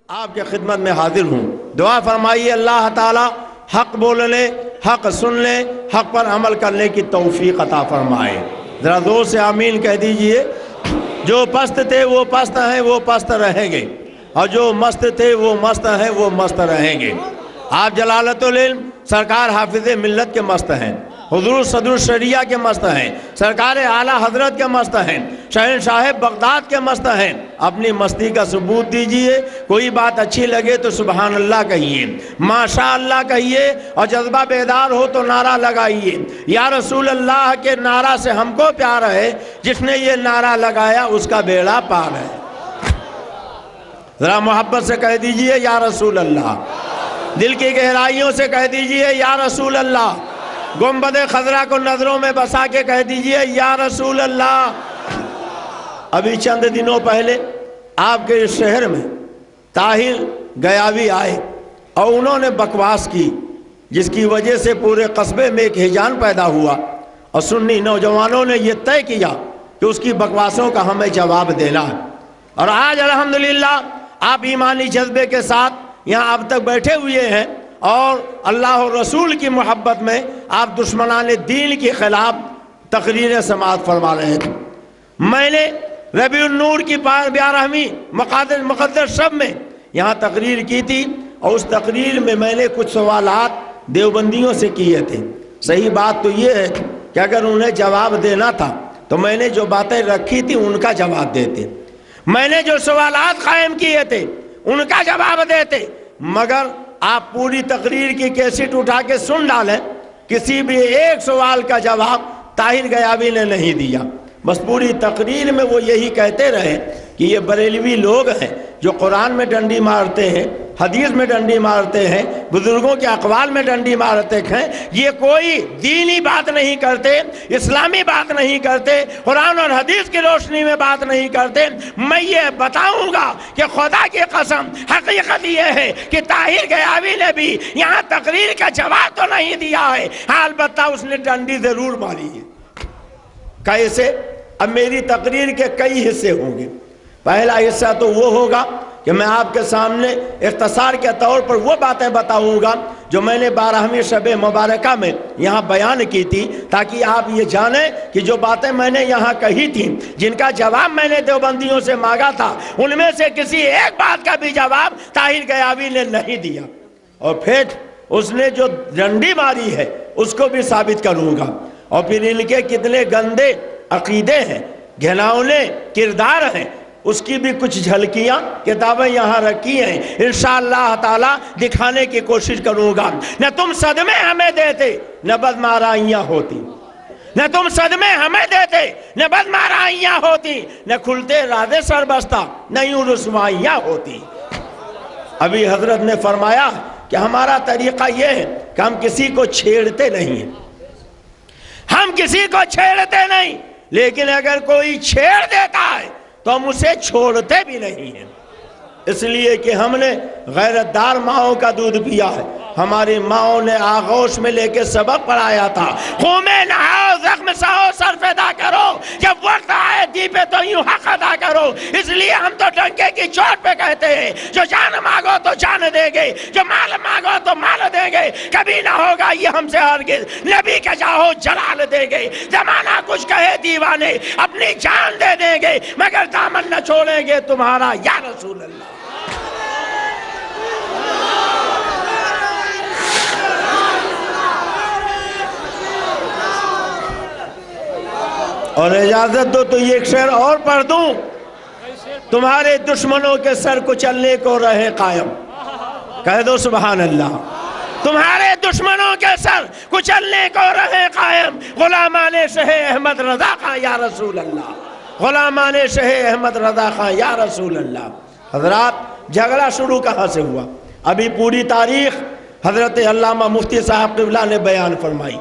آپ کے خدمت میں حاضر ہوں. دعا فرمائیے اللہ تعالی حق بولنے، حق سننے، حق پر عمل کرنے کی توفیق عطا فرمائے. ذرا زور سے آمین کہہ دیجئے. جو پست تھے وہ پست ہیں، وہ پست رہیں گے، اور جو مست تھے وہ مست ہیں، وہ مست رہیں گے. آپ جلالت العلم سرکار حافظ ملت کے مست ہیں، حضور صدر الشریعہ کے مست ہیں، سرکار اعلیٰ حضرت کے مست ہیں، شہنشاہ بغداد کے مست ہیں. اپنی مستی کا ثبوت دیجئے. کوئی بات اچھی لگے تو سبحان اللہ کہیے، ماشاء اللہ کہیے، اور جذبہ بیدار ہو تو نعرہ لگائیے. یا رسول اللہ کے نعرہ سے ہم کو پیار ہے، جس نے یہ نعرہ لگایا اس کا بیڑا پار ہے. ذرا محبت سے کہہ دیجئے یا رسول اللہ. دل کی گہرائیوں سے کہہ دیجئے یا رسول اللہ. گنبد خضرا کو نظروں میں بسا کے کہہ دیجئے یا رسول اللہ. ابھی چند دنوں پہلے آپ کے اس شہر میں طاہر گیاوی آئے اور انہوں نے بکواس کی، جس کی وجہ سے پورے قصبے میں ایک ہیجان پیدا ہوا، اور سنی نوجوانوں نے یہ طے کیا کہ اس کی بکواسوں کا ہمیں جواب دینا ہے. اور آج الحمدللہ آپ ایمانی جذبے کے ساتھ یہاں اب تک بیٹھے ہوئے ہیں، اور اللہ و رسول کی محبت میں آپ دشمنان دین کے خلاف تقریریں سماعت فرما رہے تھے. میں نے ربیع النور کی 12ویں مقدس شب میں یہاں تقریر کی تھی، اور اس تقریر میں میں نے کچھ سوالات دیوبندیوں سے کیے تھے. صحیح بات تو یہ ہے کہ اگر انہیں جواب دینا تھا تو میں نے جو باتیں رکھی تھی ان کا جواب دیتے، میں نے جو سوالات قائم کیے تھے ان کا جواب دیتے. مگر آپ پوری تقریر کی کیسٹ اٹھا کے سن ڈالیں، کسی بھی ایک سوال کا جواب طاہر گیاوی نے نہیں دیا. بس پوری تقریر میں وہ یہی کہتے رہے کہ یہ بریلوی لوگ ہیں جو قرآن میں ڈنڈی مارتے ہیں، حدیث میں ڈنڈی مارتے ہیں، بزرگوں کے اقوال میں ڈنڈی مارتے ہیں، یہ کوئی دینی بات نہیں کرتے، اسلامی بات نہیں کرتے، قرآن اور حدیث کی روشنی میں بات نہیں کرتے. میں یہ بتاؤں گا کہ خدا کی قسم حقیقت یہ ہے کہ طاہر گیاوی نے بھی یہاں تقریر کا جواب تو نہیں دیا ہے، البتہ اس نے ڈنڈی ضرور ماری ہے. کیسے؟ اب میری تقریر کے کئی حصے ہوں گے. پہلا حصہ تو وہ ہوگا کہ میں آپ کے سامنے اختصار کے طور پر وہ باتیں بتاؤں گا جو میں نے 12ویں شب مبارکہ میں یہاں بیان کی تھی، تاکہ آپ یہ جانیں کہ جو باتیں میں نے یہاں کہی تھیں، جن کا جواب میں نے دیوبندیوں سے مانگا تھا، ان میں سے کسی ایک بات کا بھی جواب طاہر گیاوی نے نہیں دیا. اور پھر اس نے جو ڈنڈی ماری ہے اس کو بھی ثابت کروں گا. اور پھر ان کے کتنے گندے عقیدے ہیں، گھناؤنے کردار ہیں، اس کی بھی کچھ جھلکیاں کتابیں یہاں رکھی ہیں، انشاءاللہ تعالی دکھانے کی کوشش کروں گا. نہ تم صدمے ہمیں دیتے نہ بدمارائیاں ہوتی، نہ تم صدمے ہمیں دیتے نہ بدمارائیاں ہوتی، نہ کھلتے رازے سر بستہ نہ یوں رسوائیاں ہوتی. ابھی حضرت نے فرمایا کہ ہمارا طریقہ یہ ہے کہ ہم کسی کو چھیڑتے نہیں ہیں، ہم کسی کو چھیڑتے نہیں، لیکن اگر کوئی چھیڑ دیتا ہے تو ہم اسے چھوڑتے بھی نہیں ہیں. اس لیے کہ ہم نے غیرت دار ماؤں کا دودھ پیا ہے. ہماری ماؤں نے آغوش میں لے کے سبق پڑھایا تھا، خون میں نہاؤ، زخم سہو، سر فدا کرو، جب وقت آئے دی پہ تو یوں حق ادا کرو. اس لیے ہم تو ڈنکے کی چوٹ پہ کہتے ہیں، جو جان مانگو تو جان دیں گے، جو مال مانگو تو مال دیں گے. کبھی نہ ہوگا یہ ہم سے ہرگز، نبی کا چاہو جلال دیں گے. زمانہ کچھ کہے دیوانے اپنی جان دے دیں گے، مگر دامن نہ چھوڑیں گے تمہارا یا رسول اللہ. اور اجازت دو تو یہ ایک شعر اور پڑھ دوں، تمہارے دشمنوں کے سر کچلنے کو رہے قائم. کہہ دو سبحان اللہ. تمہارے دشمنوں کے سر کچلنے کو رہے قائم، غلامان شہ احمد رضا خان یا رسول اللہ، غلامان شہ احمد رضا خان یا رسول اللہ. حضرات جھگڑا شروع کہاں سے ہوا؟ ابھی پوری تاریخ حضرت علامہ مفتی صاحب قبلہ نے بیان فرمائی.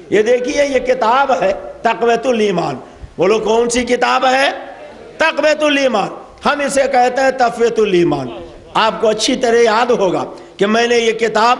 یہ دیکھیے، یہ کتاب ہے تقویۃ الایمان. بولو کون سی کتاب ہے؟ تقویۃ الایمان. ہم اسے کہتے ہیں تقویۃ الایمان. آپ کو اچھی طرح یاد ہوگا کہ میں نے یہ کتاب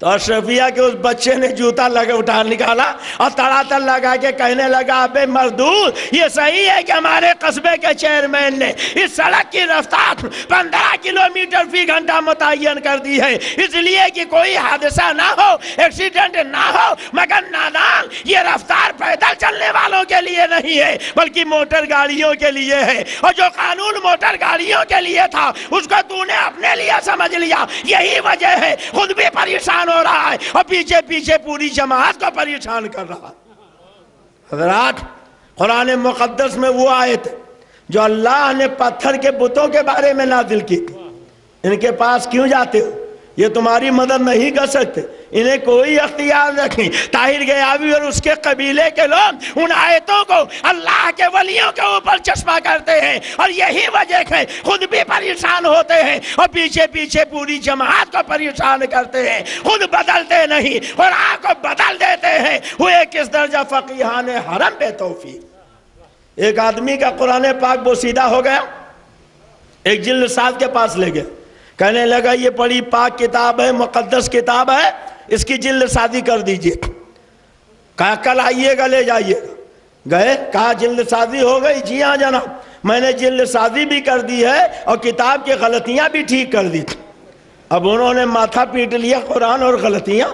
تو اشرفیہ کے اس بچے نے جوتا اٹھا نکالا اور تڑاتڑ لگا کے کہنے لگا ابے مردود، یہ صحیح ہے کہ ہمارے قصبے کے چیئرمین نے اس سڑک کی رفتار 15 کلومیٹر فی گھنٹہ متعین کر دی ہے، اس لیے کہ کوئی حادثہ نہ ہو، ایکسیڈنٹ نہ ہو، مگر نادان یہ رفتار پیدل چلنے والوں کے لیے نہیں ہے بلکہ موٹر گاڑیوں کے لیے ہے، اور جو قانون موٹر گاڑیوں کے لیے تھا اس کو تو نے اپنے لیے سمجھ لیا، یہی وجہ ہے خود بھی پریشان ہو رہا ہے اور پیچھے پیچھے پوری جماعت کو پریشان کر رہا ہے۔ حضرات، قرآن مقدس میں وہ آیت جو اللہ نے پتھر کے بتوں کے بارے میں نازل کی تھی، ان کے پاس کیوں جاتے ہو؟ یہ تمہاری مدد نہیں کر سکتے، انہیں کوئی اختیار نہیں۔ طاہر غیابی اور اس کے قبیلے کے لوگ ان آیتوں کو اللہ کے ولیوں کے اوپر چشمہ کرتے ہیں، اور یہی وجہ ہے خود بھی پریشان ہوتے ہیں اور پیچھے پیچھے پوری جماعت کو پریشان کرتے ہیں، خود بدلتے نہیں اور آپ کو بدل دیتے ہیں۔ ہوئے کس درجہ فقیہان حرم بے توفیق۔ ایک آدمی کا قرآن پاک بوسیدہ ہو گیا، ایک جلد ساز کے پاس لے گئے، کہنے لگا یہ بڑی پاک کتاب ہے، مقدس کتاب ہے، اس کی جلد سازی کر دیجئے۔ کہا کل آئیے گا لے جائیے گا۔ گئے، کہا جلد سازی ہو گئی؟ جی ہاں جناب، میں نے جلد سازی بھی کر دی ہے اور کتاب کی غلطیاں بھی ٹھیک کر دی تھی۔ اب انہوں نے ماتھا پیٹ لیا، قرآن اور غلطیاں؟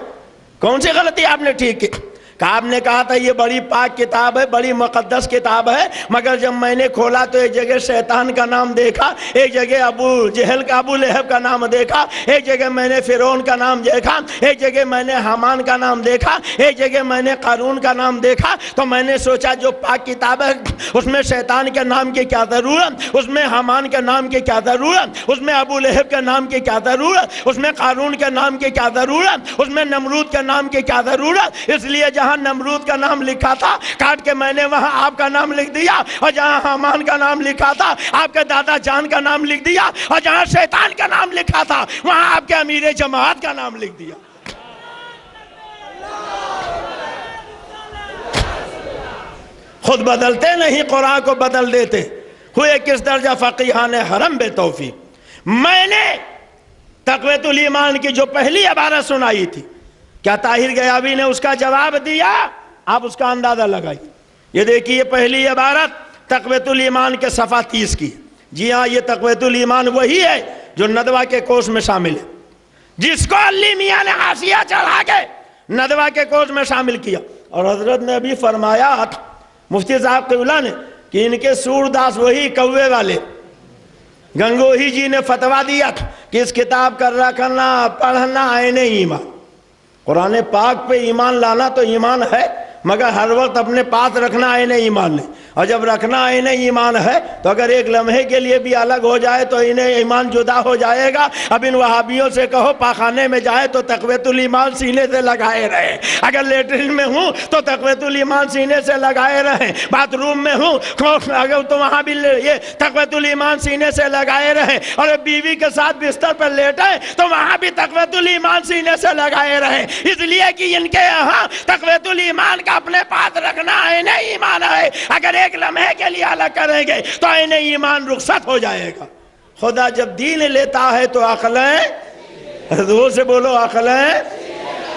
کون سی غلطی آپ نے ٹھیک کی؟ کہا آپ نے کہا تھا یہ بڑی پاک کتاب ہے، بڑی مقدس کتاب ہے، مگر جب میں نے کھولا تو ایک جگہ شیطان کا نام دیکھا، ایک جگہ ابو جہل کا، ابو لہب کا نام دیکھا، ایک جگہ میں نے فرعون کا نام دیکھا، ایک جگہ میں نے حامان کا نام دیکھا، ایک جگہ میں نے قارون کا نام دیکھا۔ تو میں نے سوچا جو پاک کتاب ہے اس میں شیطان کے نام کی کیا ضرورت، اس میں حامان کے نام کی کیا ضرورت، اس میں ابو لہب کے نام کی کیا ضرورت، اس میں قارون کے نام کی کیا ضرورت، اس میں نمرود کے نام کی کیا ضرورت۔ اس لیے جہاں نمرود کا نام لکھا تھا کاٹ کے میں نے وہاں آپ کا نام لکھ دیا، اور جہاں حامان کا نام لکھا تھا آپ کے دادا جان کا نام لکھ دیا، اور جہاں شیطان کا نام لکھا تھا وہاں آپ کے امیر جماعت کا نام لکھ دیا۔ خود بدلتے نہیں، قرآن کو بدل دیتے۔ ہوئے کس درجہ فقیہان حرم بے توفیق۔ میں نے تقویت الایمان کی جو پہلی عبارت سنائی تھی، کیا طاہر غیابی نے اس کا جواب دیا؟ آپ اس کا اندازہ لگائیے۔ یہ دیکھیے پہلی عبارت تقویت الایمان کے صفحہ 30 کی۔ جی ہاں، یہ تقویت الایمان وہی ہے جو ندوہ کے کورس میں شامل ہے، جس کو علی میاں نے حاشیہ چڑھا کے ندوہ کے کورس میں شامل کیا۔ اور حضرت نے ابھی فرمایا مفتی صاحب قبلہ نے کہ ان کے سورداس وہی کوے والے گنگوہی جی نے فتویٰ دیا کہ اس کتاب کا رکھنا پڑھنا عین ایمان۔ قرآن پاک پہ ایمان لانا تو ایمان ہے، مگر ہر وقت اپنے پاس رکھنا عین ایمان نہیں، اور جب رکھنا عین ایمان ہے تو اگر ایک لمحے کے لیے بھی الگ ہو جائے تو انہیں ایمان جدا ہو جائے گا۔ اب ان وہابیوں سے کہو پاخانے میں جائے تو تقویت الایمان سینے سے لگائے رہے، اگر لیٹرین میں ہوں تو تقویت الایمان سینے سے لگائے رہیں، باتھ روم میں ہوں اگر تو وہاں بھی یہ تقویت الایمان سینے سے لگائے رہیں، اور بیوی کے ساتھ بستر پر لیٹیں تو وہاں بھی تقویت الایمان سینے سے لگائے رہیں، اس لیے کہ ان کے یہاں تقویت الایمان کا اپنے پاس رکھنا عین ایمان ہے، اگر ایک لمحے کے لیے الگ کریں گے تو عین ایمان رخصت ہو جائے گا۔ خدا جب دین لیتا ہے تو عقلیں، زور سے بولو عقلیں،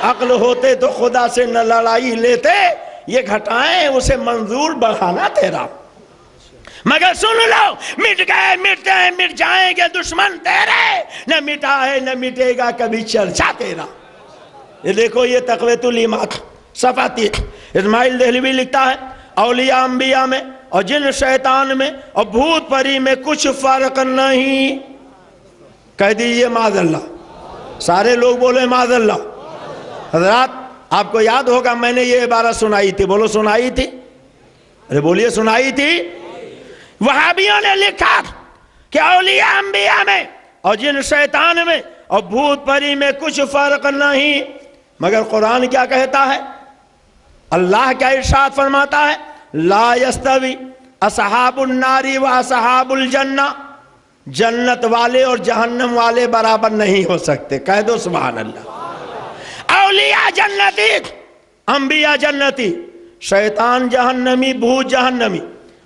عقل ہوتے تو خدا سے نہ لڑائی لیتے، یہ گھٹائیں اسے منظور بڑھانا تیرا، مگر سن لو مٹ گئے مٹتے ہیں مٹ جائیں گے دشمن تیرے، نہ مٹا ہے نہ مٹے گا کبھی چرچا تیرا۔ یہ دیکھو یہ تقویت الایمان صفحہ 30۔ اسماعیل دہلوی لکھتا ہے اولیاء انبیاء میں اور جن شیطان میں اور بھوت پری میں کچھ فرق نہیں۔ کہہ دیجئے معاذ اللہ، سارے لوگ بولے معاذ اللہ۔ حضرات آپ کو یاد ہوگا میں نے یہ عبارت سنائی تھی، بولو سنائی تھی، ارے بولیے سنائی تھی۔ وہابیوں نے لکھا کہ اولیاء انبیاء میں اور جن شیطان میں اور بھوت پری میں کچھ فرق نہیں، مگر قرآن کیا کہتا ہے؟ اللہ کیا ارشاد فرماتا ہے؟ لا یستوی اصحاب النار و اصحاب الجنہ، جنت والے اور جہنم والے برابر نہیں ہو سکتے۔ کہہ دو سبحان اللہ۔ اولیاء جنتی، انبیاء جنتی، شیطان جہنمی، بھوت جہنمی۔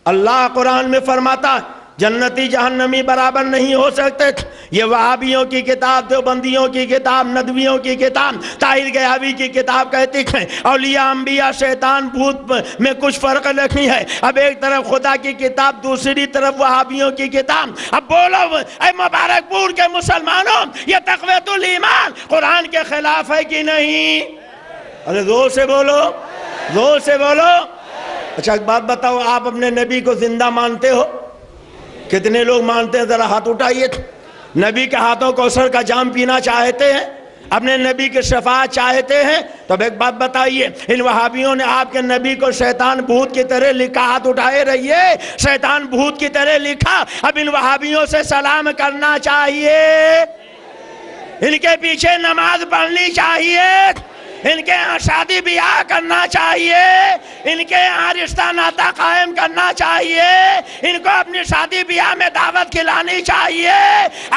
اللہ قرآن میں فرماتا ہے جنتی جہنمی برابر نہیں ہو سکتے۔ یہ وہابیوں کی کتاب، دیوبندیوں کی کتاب، ندویوں کی کتاب، طاہر گیاوی کی کتاب کہتی ہے اولیاء انبیاء شیطان بھوت میں کچھ فرق نہیں ہے۔ اب ایک طرف خدا کی کتاب، دوسری طرف وہابیوں کی کتاب۔ اب بولو اے مبارک پور کے مسلمانوں، یہ تقویت الایمان قرآن کے خلاف ہے کہ نہیں؟ ارے زور سے بولو، زور سے بولو۔ اچھا ایک بات بتاؤ، آپ اپنے نبی کو زندہ مانتے ہو؟ کتنے لوگ مانتے ہیں؟ ذرا ہاتھ اٹھائیے۔ نبی کے ہاتھوں کوثر کا جام پینا چاہتے ہیں؟ اپنے نبی کی شفاعت چاہتے ہیں؟ تو اب ایک بات بتائیے، ان وہابیوں نے آپ کے نبی کو شیطان بھوت کی طرح لکھا، ہاتھ اٹھائے رہیے، شیطان بھوت کی طرح لکھا۔ اب ان وہابیوں سے سلام کرنا چاہیے، ان کے پیچھے نماز پڑھنی چاہیے، ان کے ہاں شادی بیاہ کرنا چاہیے، ان کے ہاں رشتہ ناتا قائم کرنا چاہیے، ان کو اپنی شادی بیاہ میں دعوت کھلانی چاہیے۔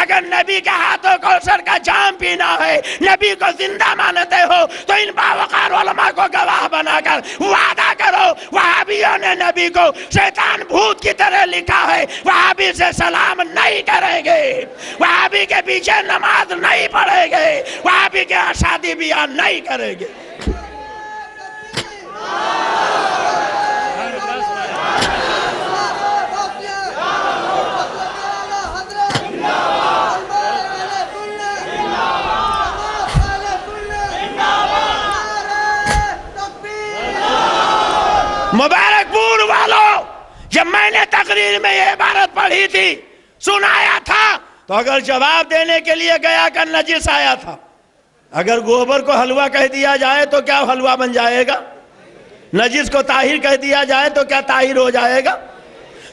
اگر نبی کے ہاتھوں کوثر کا جام پینا ہے، نبی کو زندہ مانتے ہو، تو ان باوقار علماء کو گواہ بنا کر وعدہ کرو وہابیوں نے نبی کو شیطان بھوت کی طرح لکھا ہے، وہابی سے سلام نہیں کریں گے، وہابی کے پیچھے نماز نہیں پڑھیں گے، وہابی کے ہاں شادی بیاہ نہیں کریں گے۔ مبارک پور والوں، جب میں نے تقریر میں یہ عبارت پڑھی تھی، سنایا تھا، تو اگر جواب دینے کے لیے گیا کہ نجس آیا تھا۔ اگر گوبر کو حلوہ کہہ دیا جائے تو کیا حلوہ بن جائے گا؟ نجس کو طاہر کہہ دیا جائے تو کیا طاہر ہو جائے گا؟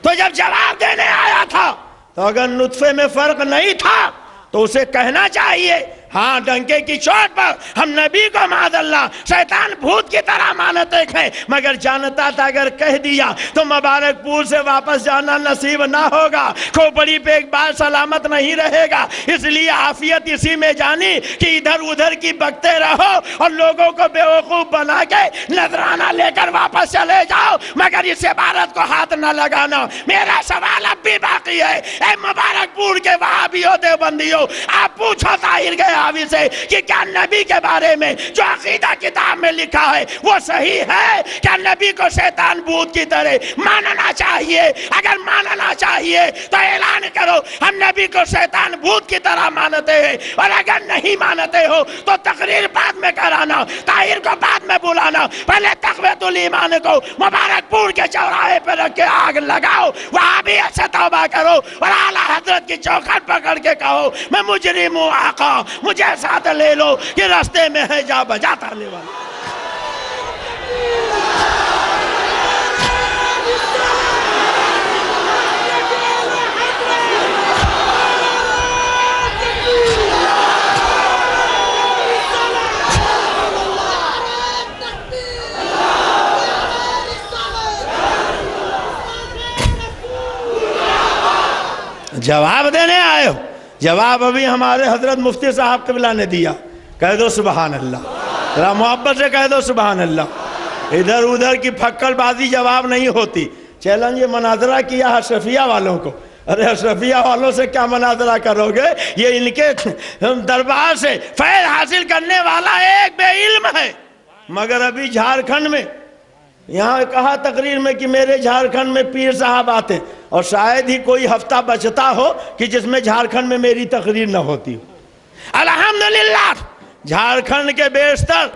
تو جب جواب دینے آیا تھا تو اگر نطفے میں فرق نہیں تھا تو اسے کہنا چاہیے ہاں ڈنکے کی چوٹ پر ہم نبی کو معاذ اللہ شیطان بھوت کی طرح مانتے ہیں، مگر جانتا تھا اگر کہہ دیا تو مبارک پور سے واپس جانا نصیب نہ ہوگا، کھوپڑی پہ ایک بار سلامت نہیں رہے گا۔ اس لیے عافیت اسی میں جانی کہ ادھر ادھر کی بکتے رہو اور لوگوں کو بیوقوف بنا کے نذرانہ لے کر واپس چلے جاؤ، مگر اس عبارت کو ہاتھ نہ لگانا۔ میرا سوال اب بھی باقی ہے، اے مبارک پور کے وہابیوں دیوبندیوں، آپ پوچھو طاہر گیاوی سے کہ کیا نبی کے بارے میں جو عقیدہ کتاب میں لکھا ہے وہ صحیح ہے؟ کیا نبی کو شیطان بھوت کی طرح ماننا چاہیے؟ اگر ماننا چاہیے تو اعلان کرو ہم نبی کو شیطان بھوت کی طرح مانتے ہیں، اور اگر نہیں مانتے ہو تو تقریر بعد میں کرانا، طاہر کو بعد میں بلانا، پہلے تقویت الایمان کو مبارک پور کے چوراہے پہ رکھ کے آگ لگاؤ، وہاں بھی ایسے توبہ کرو اور اعلیٰ حضرت کی چوکھٹ پکڑ کے کہو میں مجرم ہوں آقا، مجھے ساتھ لے لو کہ راستے میں ہے جا بجا تارنے والا۔ جواب دینے آئے ہو؟ جواب ابھی ہمارے حضرت مفتی صاحب قبلہ نے دیا، کہہ دو سبحان اللہ، ذرا محبت سے کہہ دو سبحان اللہ۔ ادھر ادھر کی پھکڑ بازی جواب نہیں ہوتی۔ چیلنج مناظرہ کیا اشرفیہ والوں کو، ارے اشرفیہ والوں سے کیا مناظرہ کرو گے؟ یہ ان کے دربار سے فیض حاصل کرنے والا ایک بے علم ہے، مگر ابھی جھارکھنڈ میں یہاں کہا تقریر میں کہ میرے جھارکھنڈ میں پیر صاحب آتے، اور شاید ہی کوئی ہفتہ بچتا ہو کہ جس میں جھارکھنڈ میں میری تقریر نہ ہوتی ہو۔ الحمدللہ جھارکھنڈ کے بیشتر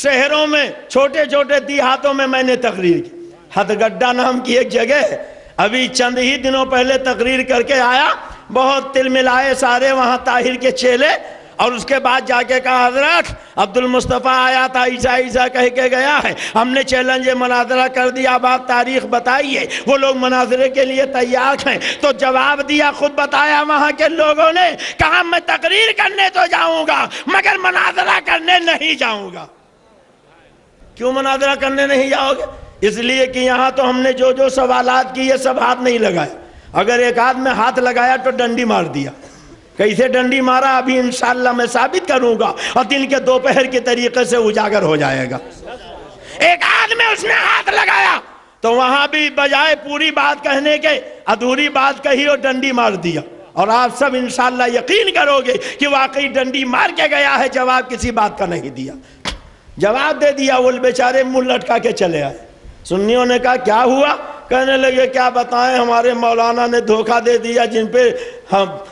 شہروں میں چھوٹے چھوٹے دیہاتوں میں نے تقریر کی۔ ہتھگڈا نام کی ایک جگہ ہے، ابھی چند ہی دنوں پہلے تقریر کر کے آیا، بہت تل ملائے سارے وہاں طاہر کے چیلے، اور اس کے بعد جا کے کہا حضرت عبد المصطفیٰ آیا تھا، عیسیٰ عیسیٰ کہہ کے گیا ہے، ہم نے چیلنج مناظرہ کر دیا، اب آپ تاریخ بتائیے۔ وہ لوگ مناظرے کے لیے تیار ہیں، تو جواب دیا، خود بتایا وہاں کے لوگوں نے، کہا میں تقریر کرنے تو جاؤں گا مگر مناظرہ کرنے نہیں جاؤں گا۔ کیوں مناظرہ کرنے نہیں جاؤ گے؟ اس لیے کہ یہاں تو ہم نے جو سوالات کی یہ سب ہاتھ نہیں لگائے، اگر ایک آدھ میں ہاتھ لگایا تو ڈنڈی مار دیا۔ کیسے ڈنڈی مارا ابھی انشاءاللہ میں ثابت کروں گا، اور دن کے دوپہر کے طریقے سے اجاگر ہو جائے گا۔ ایک آدھ میں اس نے ہاتھ لگایا، تو وہاں بھی بجائے پوری بات کہنے کے ادھوری بات کہی اور ڈنڈی مار دیا. اور آپ سب انشاءاللہ یقین کرو گے کہ واقعی ڈنڈی مار کے گیا ہے, جواب کسی بات کا نہیں دیا. جواب دے دیا, وہ بیچارے منہ لٹکا کے چلے آئے. سنیوں نے کہا کیا ہوا؟ کہنے لگے کیا بتائیں, ہمارے مولانا نے دھوکہ دے دیا, جن پہ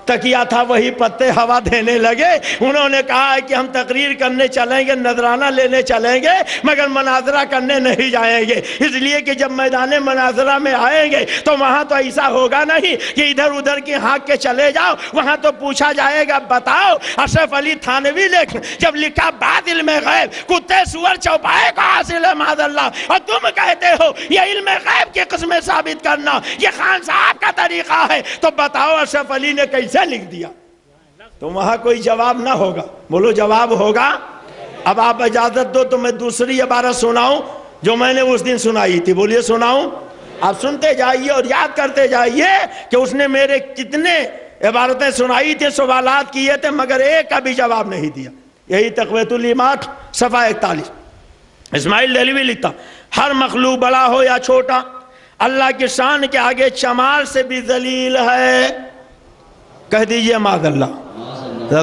تکیہ تھا وہی پتے ہوا دینے لگے. انہوں نے کہا ہے کہ ہم تقریر کرنے چلیں گے, نذرانہ لینے چلیں گے, مگر مناظرہ کرنے نہیں جائیں گے, اس لیے کہ جب میدان مناظرہ میں آئیں گے تو وہاں تو ایسا ہوگا نہیں کہ ادھر ادھر کی ہانک کے چلے جاؤ, وہاں تو پوچھا جائے گا بتاؤ اشرف علی تھانوی نے جب لکھا بعد علم غیب کتے سور چوپائے کو حاصل ہے معاذ اللہ, اور تم کہتے ہو یہ علم غیب کی قسم میں ثابت کرنا یہ خان صاحب کا طریقہ ہے, تو بتاؤ اشرف علی نے کیسے لکھ دیا؟ تو وہاں کوئی جواب نہ ہوگا. بولو جواب ہوگا. اب آپ اجازت دو تو میں دوسری عبارت سناؤں جو میں نے اس دن سنائی تھی. بولیے سناؤں. آپ سنتے جائیے اور یاد کرتے جائیے کہ اس نے میرے کتنے عبارتیں سنائی تھی, سوالات کیے تھے, مگر ایک کا بھی جواب نہیں دیا. یہی تقویۃ الایمان صفحہ 41. اسماعیل دہلوی لکھتا, ہر مخلوق بڑا ہو یا چھوٹا اللہ کی شان کے آگے چمار سے بھی ذلیل ہے. کہہ دیجئے معاذ اللہ,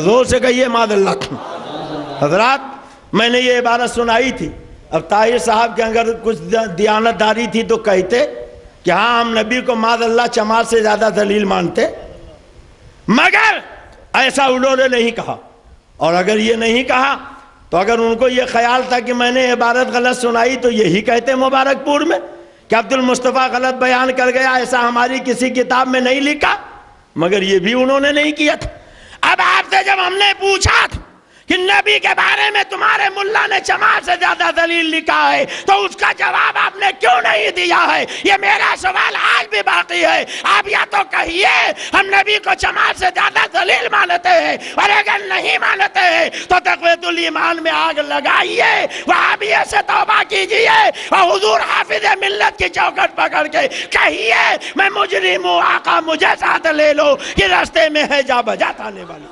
زور سے کہیے معاذ اللہ. حضرات میں نے یہ عبارت سنائی تھی. اب طاہر صاحب کے اگر کچھ دیانت داری تھی تو کہتے کہ ہاں ہم نبی کو معاذ اللہ چمار سے زیادہ ذلیل مانتے, مگر ایسا انہوں نے نہیں کہا. اور اگر یہ نہیں کہا تو اگر ان کو یہ خیال تھا کہ میں نے عبارت غلط سنائی تو یہی کہتے مبارک پور میں کہ عبد المصطفیٰ غلط بیان کر گیا, ایسا ہماری کسی کتاب میں نہیں لکھا, مگر یہ بھی انہوں نے نہیں کیا تھا. اب آپ سے جب ہم نے پوچھا کہ نبی کے بارے میں تمہارے ملا نے چمار سے زیادہ دلیل لکھا ہے تو اس کا جواب آپ نے کیوں نہیں دیا ہے؟ یہ میرا سوال آج بھی باقی ہے. آپ یا تو کہیے ہم نبی کو چمار سے زیادہ دلیل مانتے ہیں, اور اگر نہیں مانتے ہیں تو تقویۃ الایمان میں آگ لگائیے, وہابیے سے توبہ کیجئے, اور حضور حافظ ملت کی چوکٹ پکڑ کے کہیے میں مجرم ہوں, آقا مجھے ساتھ لے لو کہ راستے میں ہے جا بجا آنے والی.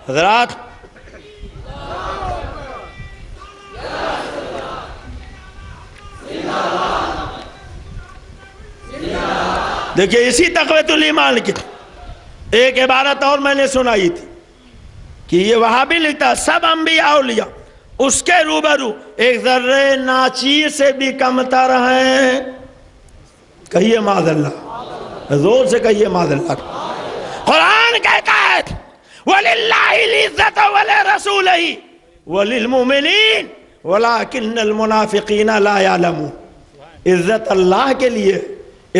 حضرات دیکھیے اسی تقویۃ الایمان کی ایک عبارت اور میں نے سنائی تھی کہ یہ وہابی لکھتا سب انبیاء اولیاء اس کے روبرو ایک ذرے ناچیر سے بھی کمتر ہیں. کہیے معاذ اللہ, زور سے کہیے معاذ اللہ. قرآن کہتا ہے وَلِلَّهِ الْعِزَّةُ وَلِرَسُولِهِ وَلِلْمُؤْمِنِينَ وَلَكِنَّ الْمُنَافِقِينَ لَا يَعْلَمُونَ. عزت اللہ کے لیے,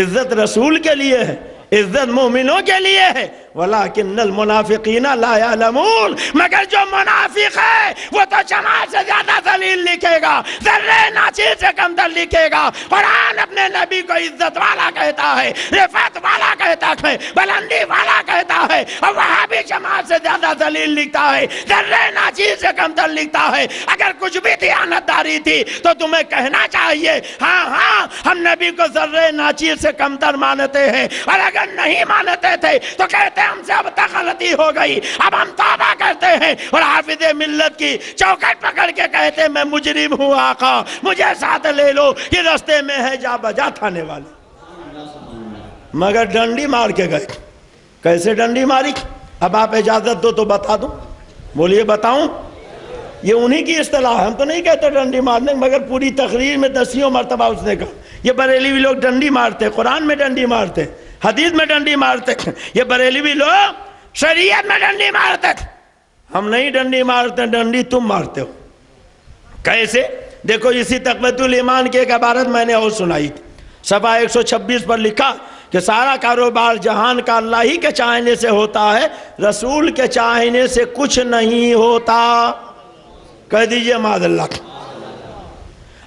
عزت رسول کے لیے ہے, عزت مومنوں کے لیے ہے, وَلَكِنَّ الْمُنَافِقِينَ لَا يَعْلَمُونَ. مگر جو منافق ہے وہ تو چمار سے زیادہ ذلیل لکھے گا, ذرے ناچیر سے کمتر لکھے گا. قرآن اپنے نبی کو عزت والا کہتا ہے, رفعت والا کہتا ہے, بلندی والا کہتا ہے, اور وہاں بھی چمار سے زیادہ ذلیل لکھتا ہے, ذرے ناچیر سے کمتر لکھتا ہے. اگر کچھ بھی دیانت داری تھی تو تمہیں کہنا چاہیے ہاں ہاں ہم نبی کو ذرے ناچیر سے کمتر مانتے ہیں, اور اگر نہیں مانتے تھے تو کہتے ہم سے اب تک غلطی ہو گئی, اب ہم توبہ کرتے ہیں, اور حافظ ملت کی چوکٹ پکڑ کے کہتے میں مجرم ہوں, آقا مجھے ساتھ لے لو کہ رستے میں ہے جا بجا تھانے والے. مگر ڈنڈی مار کے گئے. کیسے ڈنڈی ماری؟ اب آپ اجازت دو تو بتا دوں. بولیے بتاؤں. یہ انہی کی اصطلاح ہے, ہم تو نہیں کہتے ڈنڈی مارنے, مگر پوری تقریر میں 10 مرتبہ اس نے کہا یہ بریلوی لوگ ڈنڈی مارتے, قرآن میں ڈنڈی مارتے, حدیث میں ڈنڈی مارتے, یہ بریلوی لوگ شریعت میں ڈنڈی مارتے. ہم نہیں ڈنڈی مارتے, ڈنڈی تم مارتے ہو. کیسے؟ دیکھو اسی تقویۃ الایمان کی ایک عبارت میں نے اور سنائی تھی. صفحہ 126 پر لکھا کہ سارا کاروبار جہان کا اللہ ہی کے چاہنے سے ہوتا ہے, رسول کے چاہنے سے کچھ نہیں ہوتا. کہہ دیجئے معاذ اللہ.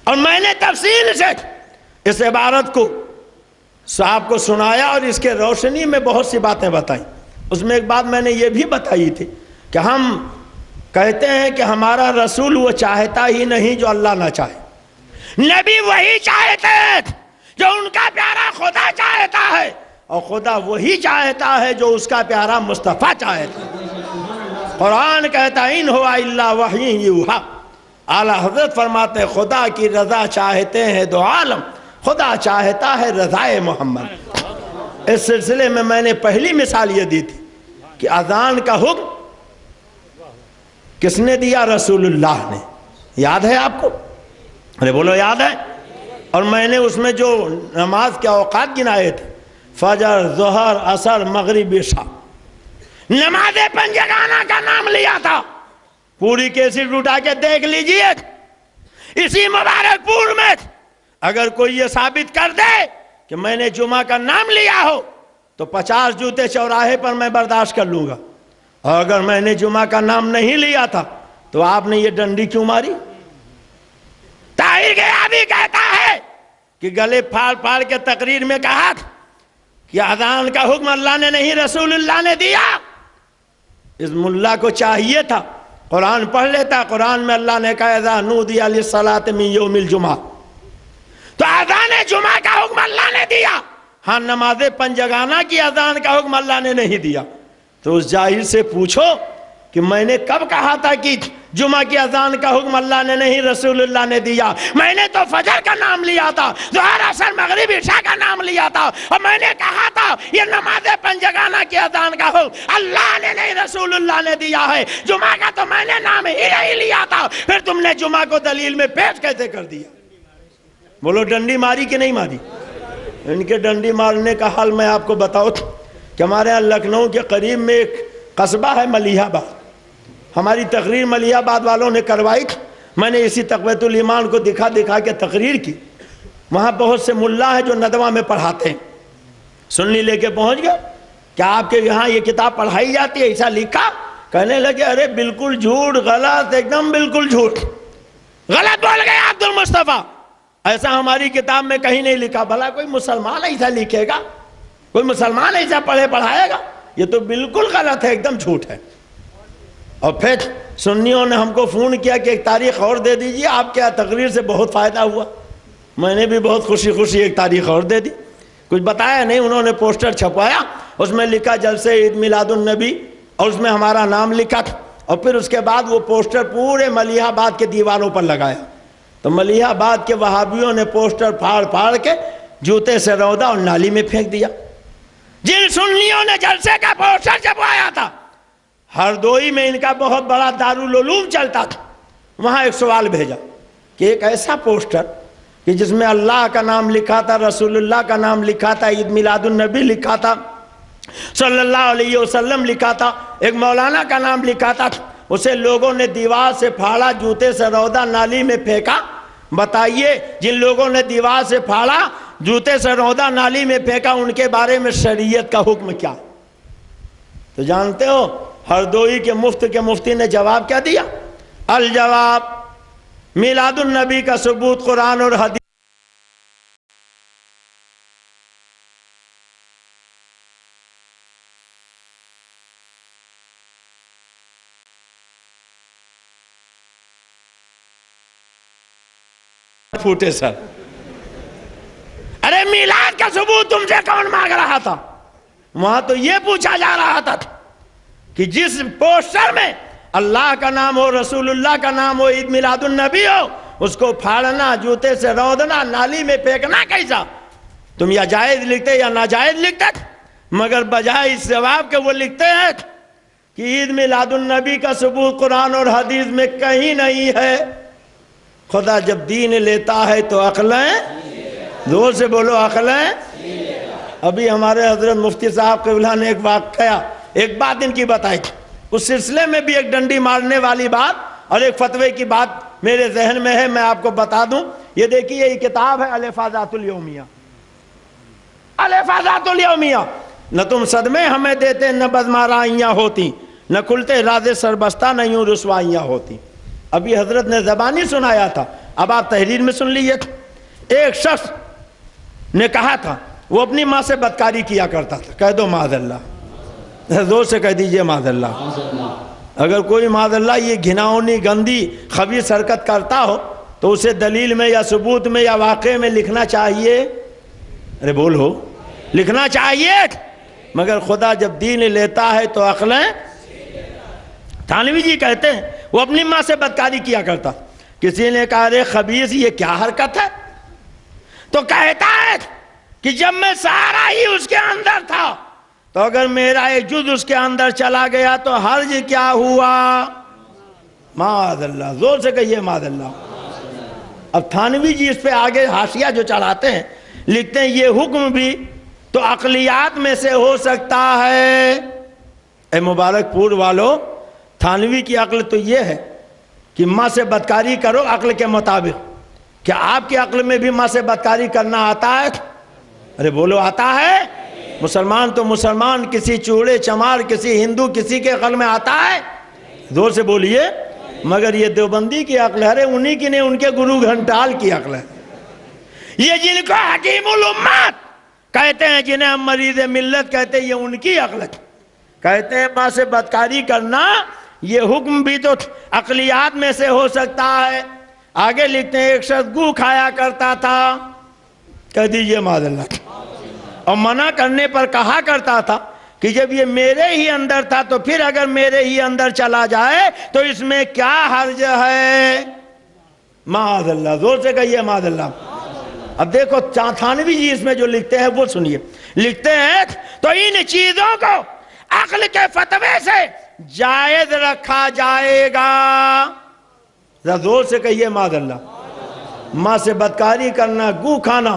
اور میں نے تفصیل سے اس عبارت کو صاحب کو سنایا اور اس کے روشنی میں بہت سی باتیں بتائیں. اس میں ایک بات میں نے یہ بھی بتائی تھی کہ ہم کہتے ہیں کہ ہمارا رسول وہ چاہتا ہی نہیں جو اللہ نہ چاہے. نبی وہی چاہتے ہیں جو ان کا پیارا خدا چاہتا ہے, اور خدا وہی چاہتا ہے جو اس کا پیارا مصطفیٰ چاہتا ہے. قرآن کہتا ان ہوا الا وحی یوحی, اعلیٰ حضرت فرماتے ہیں خدا کی رضا چاہتے ہیں دو عالم، خدا چاہتا ہے رضائے محمد۔ اس سلسلے میں نے پہلی مثال یہ دی تھی کہ اذان کا حکم کس نے دیا؟ رسول اللہ نے۔ یاد ہے آپ کو؟ ارے بولو یاد ہے؟ اور میں نے اس میں جو نماز کے اوقات گنائے تھے، فجر، ظہر، عصر، مغرب، عشاء، نماز پنجگانہ کا نام لیا تھا۔ پوری کیسٹ اٹھا کے دیکھ لیجئے، اسی مبارک پور میں اگر کوئی یہ ثابت کر دے کہ میں نے جمعہ کا نام لیا ہو تو 50 جوتے چوراہے پر میں برداشت کر لوں گا، اور اگر میں نے جمعہ کا نام نہیں لیا تھا تو آپ نے یہ ڈنڈی کیوں ماری؟ طاہر غیابی کہتا ہے کہ گلے پھاڑ پھاڑ کے تقریر میں کہا کہ اذان کا حکم اللہ نے نہیں رسول اللہ نے دیا۔ اس ملا کو چاہیے تھا قرآن پڑھ لیتا۔ قرآن میں اللہ نے کہا اذا نودی للصلاۃ من یوم الجمعہ، تو اذان جمعہ کا حکم اللہ نے دیا، ہاں نماز پنجگانہ کی اذان کا حکم اللہ نے نہیں دیا۔ تو اس جاہل سے پوچھو کہ میں نے کب کہا تھا کہ جمعہ کی اذان کا حکم اللہ نے نہیں رسول اللہ نے دیا؟ میں نے تو فجر کا نام لیا تھا، ظہر، عصر، مغرب، عشاء کا نام لیا تھا، اور میں نے کہا تھا یہ نماز پنجگانہ کی اذان کا حکم اللہ نے نہیں رسول اللہ نے دیا ہے۔ جمعہ کا تو میں نے نام ہی نہیں لیا تھا، پھر تم نے جمعہ کو دلیل میں پیش کیسے کر دیا؟ بولو ڈنڈی ماری کہ نہیں ماری؟ ان کے ڈنڈی مارنے کا حال میں آپ کو بتاؤں کہ ہمارے یہاں لکھنؤ کے قریب میں ایک قصبہ ہے ملیح آباد، ہماری تقریر ملیح آباد والوں نے کروائی، میں نے اسی تقویت الایمان کو دکھا دکھا کے تقریر کی۔ وہاں بہت سے ملا ہیں جو ندوہ میں پڑھاتے ہیں، سنی لے کے پہنچ گئے، کیا آپ کے یہاں یہ کتاب پڑھائی جاتی ہے؟ ایسا لکھا، کہنے لگے ارے بالکل جھوٹ، غلط، ایک دم بالکل جھوٹ، غلط بول گئے عبد المصطفیٰ، ایسا ہماری کتاب میں کہیں نہیں لکھا۔ بھلا کوئی مسلمان ایسا لکھے گا؟ کوئی مسلمان ایسا پڑھے پڑھائے گا؟ یہ تو بالکل غلط ہے، ایک دم جھوٹ ہے۔ اور پھر سنیوں نے ہم کو فون کیا کہ ایک تاریخ اور دے دیجئے، آپ کے تقریر سے بہت فائدہ ہوا۔ میں نے بھی بہت خوشی خوشی ایک تاریخ اور دے دی، کچھ بتایا نہیں۔ انہوں نے پوسٹر چھپوایا، اس میں لکھا جلسے عید میلاد النبی، اور اس میں ہمارا نام لکھا تھا، اور پھر اس کے بعد وہ پوسٹر پورے ملیح آباد کے دیواروں پر لگایا۔ تو ملیح آباد کے وہابیوں نے پوسٹر پھاڑ پھاڑ کے جوتے سے رودا اور نالی میں پھینک دیا۔ جن سنیوں نے جلسے کا پوسٹر چھپوایا تھا، ہردوئی میں ان کا بہت بڑا دارالعلوم چلتا تھا، وہاں ایک سوال بھیجا کہ ایک ایسا پوسٹر کہ جس میں اللہ کا نام لکھا تھا، رسول اللہ کا نام لکھا تھا، عید میلاد النبی لکھا تھا، صلی اللہ علیہ وسلم لکھا تھا، ایک مولانا کا نام لکھا تھا، اسے لوگوں نے دیوار سے پھاڑا، جوتے سے رودا، نالی میں پھینکا۔ بتائیے جن لوگوں نے دیوار سے پھاڑا، جوتے سے رودا، نالی میں پھینکا، ان کے بارے میں شریعت کا حکم کیا؟ تو جانتے ہو ہردوئی کے مفتی نے جواب کیا دیا؟ الجواب میلاد النبی کا ثبوت قرآن اور حدیث پھوٹے سر۔ ارے میلاد کا ثبوت تم سے کون مانگ رہا تھا؟ وہاں تو یہ پوچھا جا رہا تھا کہ جس پوسٹر میں اللہ کا نام ہو، رسول اللہ کا نام ہو، عید میلاد النبی ہو، اس کو پھاڑنا، جوتے سے رودنا، نالی میں پھینکنا کیسا؟ تم یا جائز لکھتے یا ناجائز لکھتے، مگر بجائے اس جواب کے وہ لکھتے ہیں کہ عید میلاد النبی کا ثبوت قرآن اور حدیث میں کہیں نہیں ہے۔ خدا جب دین لیتا ہے تو عقلیں، زور سے بولو عقلیں۔ ابھی ہمارے حضرت مفتی صاحب قبلہ نے ایک واقعہ، ایک بات ان کی بتائی، اس سلسلے میں بھی ایک ڈنڈی مارنے والی بات اور ایک فتوے کی بات میرے ذہن میں ہے، میں آپ کو بتا دوں۔ یہ دیکھیے یہ کتاب ہے الفاظات الیومیہ، الفاظات الیومیہ۔ نہ تم صدمے ہمیں دیتے، نہ بزمارائیاں ہوتی، نہ کھلتے راز سربستہ، نہ یوں رسوائیاں ہوتی۔ ابھی حضرت نے زبانی سنایا تھا، اب آپ تحریر میں سن لیجئے۔ ایک شخص نے کہا تھا وہ اپنی ماں سے بدکاری کیا کرتا تھا، کہہ دو معاذ اللہ، زور سے کہہ دیجئے معاذ اللہ۔ اگر کوئی معاذ اللہ یہ گھناؤنی، گندی، خبیث حرکت کرتا ہو تو اسے دلیل میں یا ثبوت میں یا واقعے میں لکھنا چاہیے، ارے بولو، لکھنا چاہیے۔ مگر خدا جب دین لیتا ہے تو عقلیں۔ تھانوی جی کہتے ہیں وہ اپنی ماں سے بدکاری کیا کرتا، کسی نے کہا رے خبیث یہ کیا حرکت ہے؟ تو کہتا ہے کہ جب میں سارا ہی اس کے اندر تھا تو اگر میرا ایک جز اس کے اندر چلا گیا تو حرج کیا ہوا؟ معاذ اللہ، زور سے کہیے معاذ اللہ۔ اب تھانوی جی اس پہ آگے حاشیہ جو چڑھاتے ہیں لکھتے ہیں یہ حکم بھی تو عقلیات میں سے ہو سکتا ہے۔ اے مبارک پور والو، تھانوی کی عقل تو یہ ہے کہ ماں سے بدکاری کرو عقل کے مطابق۔ کیا آپ کی عقل میں بھی ماں سے بدکاری کرنا آتا ہے؟ ارے بولو آتا ہے؟ مسلمان تو مسلمان، کسی چوڑے چمار کسی ہندو کسی کے عقل میں آتا ہے؟ زور سے بولیے۔ مگر یہ دیوبندی کی عقل ہے، انہی کی نہیں، ان کے گرو گھنٹال کی عقل ہے۔ یہ جن کو حکیم الامت کہتے ہیں، جنہیں ہم مریض ملت کہتے ہیں، یہ ان کی عقل ہے۔ کہتے ہیں ماں سے بدکاری کرنا یہ حکم بھی تو عقلیات میں سے ہو سکتا ہے۔ آگے لکھتے ہیں ایک شخص گو کھایا کرتا تھا، کہہ دیجئے معاذ اللہ، اور منع کرنے پر کہا کرتا تھا کہ جب یہ میرے ہی اندر تھا تو پھر اگر میرے ہی اندر چلا جائے تو اس میں کیا حرج ہے؟ معاذ اللہ، زور سے کہیے معاذ اللہ۔ اب دیکھو تھانوی جی اس میں جو لکھتے ہیں وہ سنیے، لکھتے ہیں تو ان چیزوں کو عقل کے فتوے سے جائز رکھا جائے گا۔ زور سے کہیے معاذ اللہ۔ ماں سے بدکاری کرنا، گو کھانا